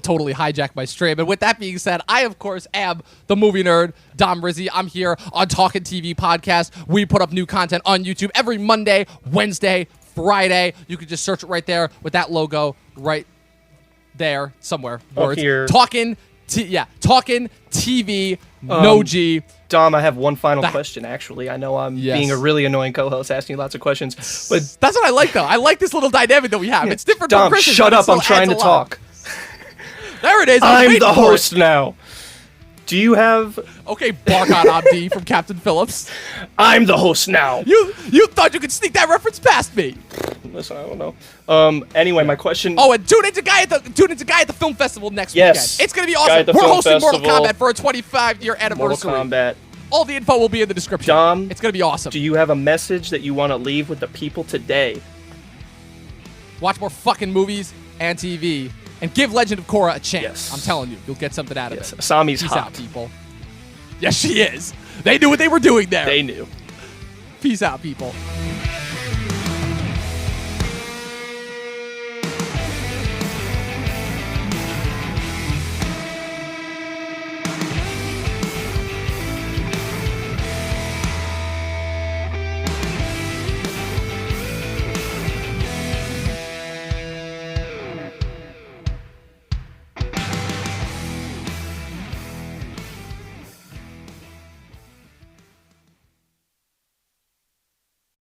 totally hijack my stream. And with that being said, I, of course, am the movie nerd, Dom Rizzi. I'm here on Talkin TV Podcast. We put up new content on YouTube every Monday, Wednesday, Friday. You can just search it right there with that logo right there somewhere. Words. Here. Talkin TV, no G. Dom, I have one final question, actually. I know I'm being a really annoying co-host, asking lots of questions, but... That's what I like, though. I like this little dynamic that we have. It's different Dom, from Chris's, shut up. I'm trying to talk. There it is. I'm the host now. Do you have... Okay, Barkon Abdi from Captain Phillips. I'm the host now. You thought you could sneak that reference past me. Listen, I don't know. Anyway, my question... Oh, and tune into Guy at the Film Festival next weekend. It's going to be awesome. We're hosting Mortal Kombat for a 25-year anniversary. Mortal Kombat. All the info will be in the description. Dom, it's going to be awesome. Do you have a message that you want to leave with the people today? Watch more fucking movies and TV. And give Legend of Korra a chance. Yes. I'm telling you, you'll get something out of it. Asami's Peace hot. out, people. Yes, she is. They knew what they were doing there. They knew. Peace out, people.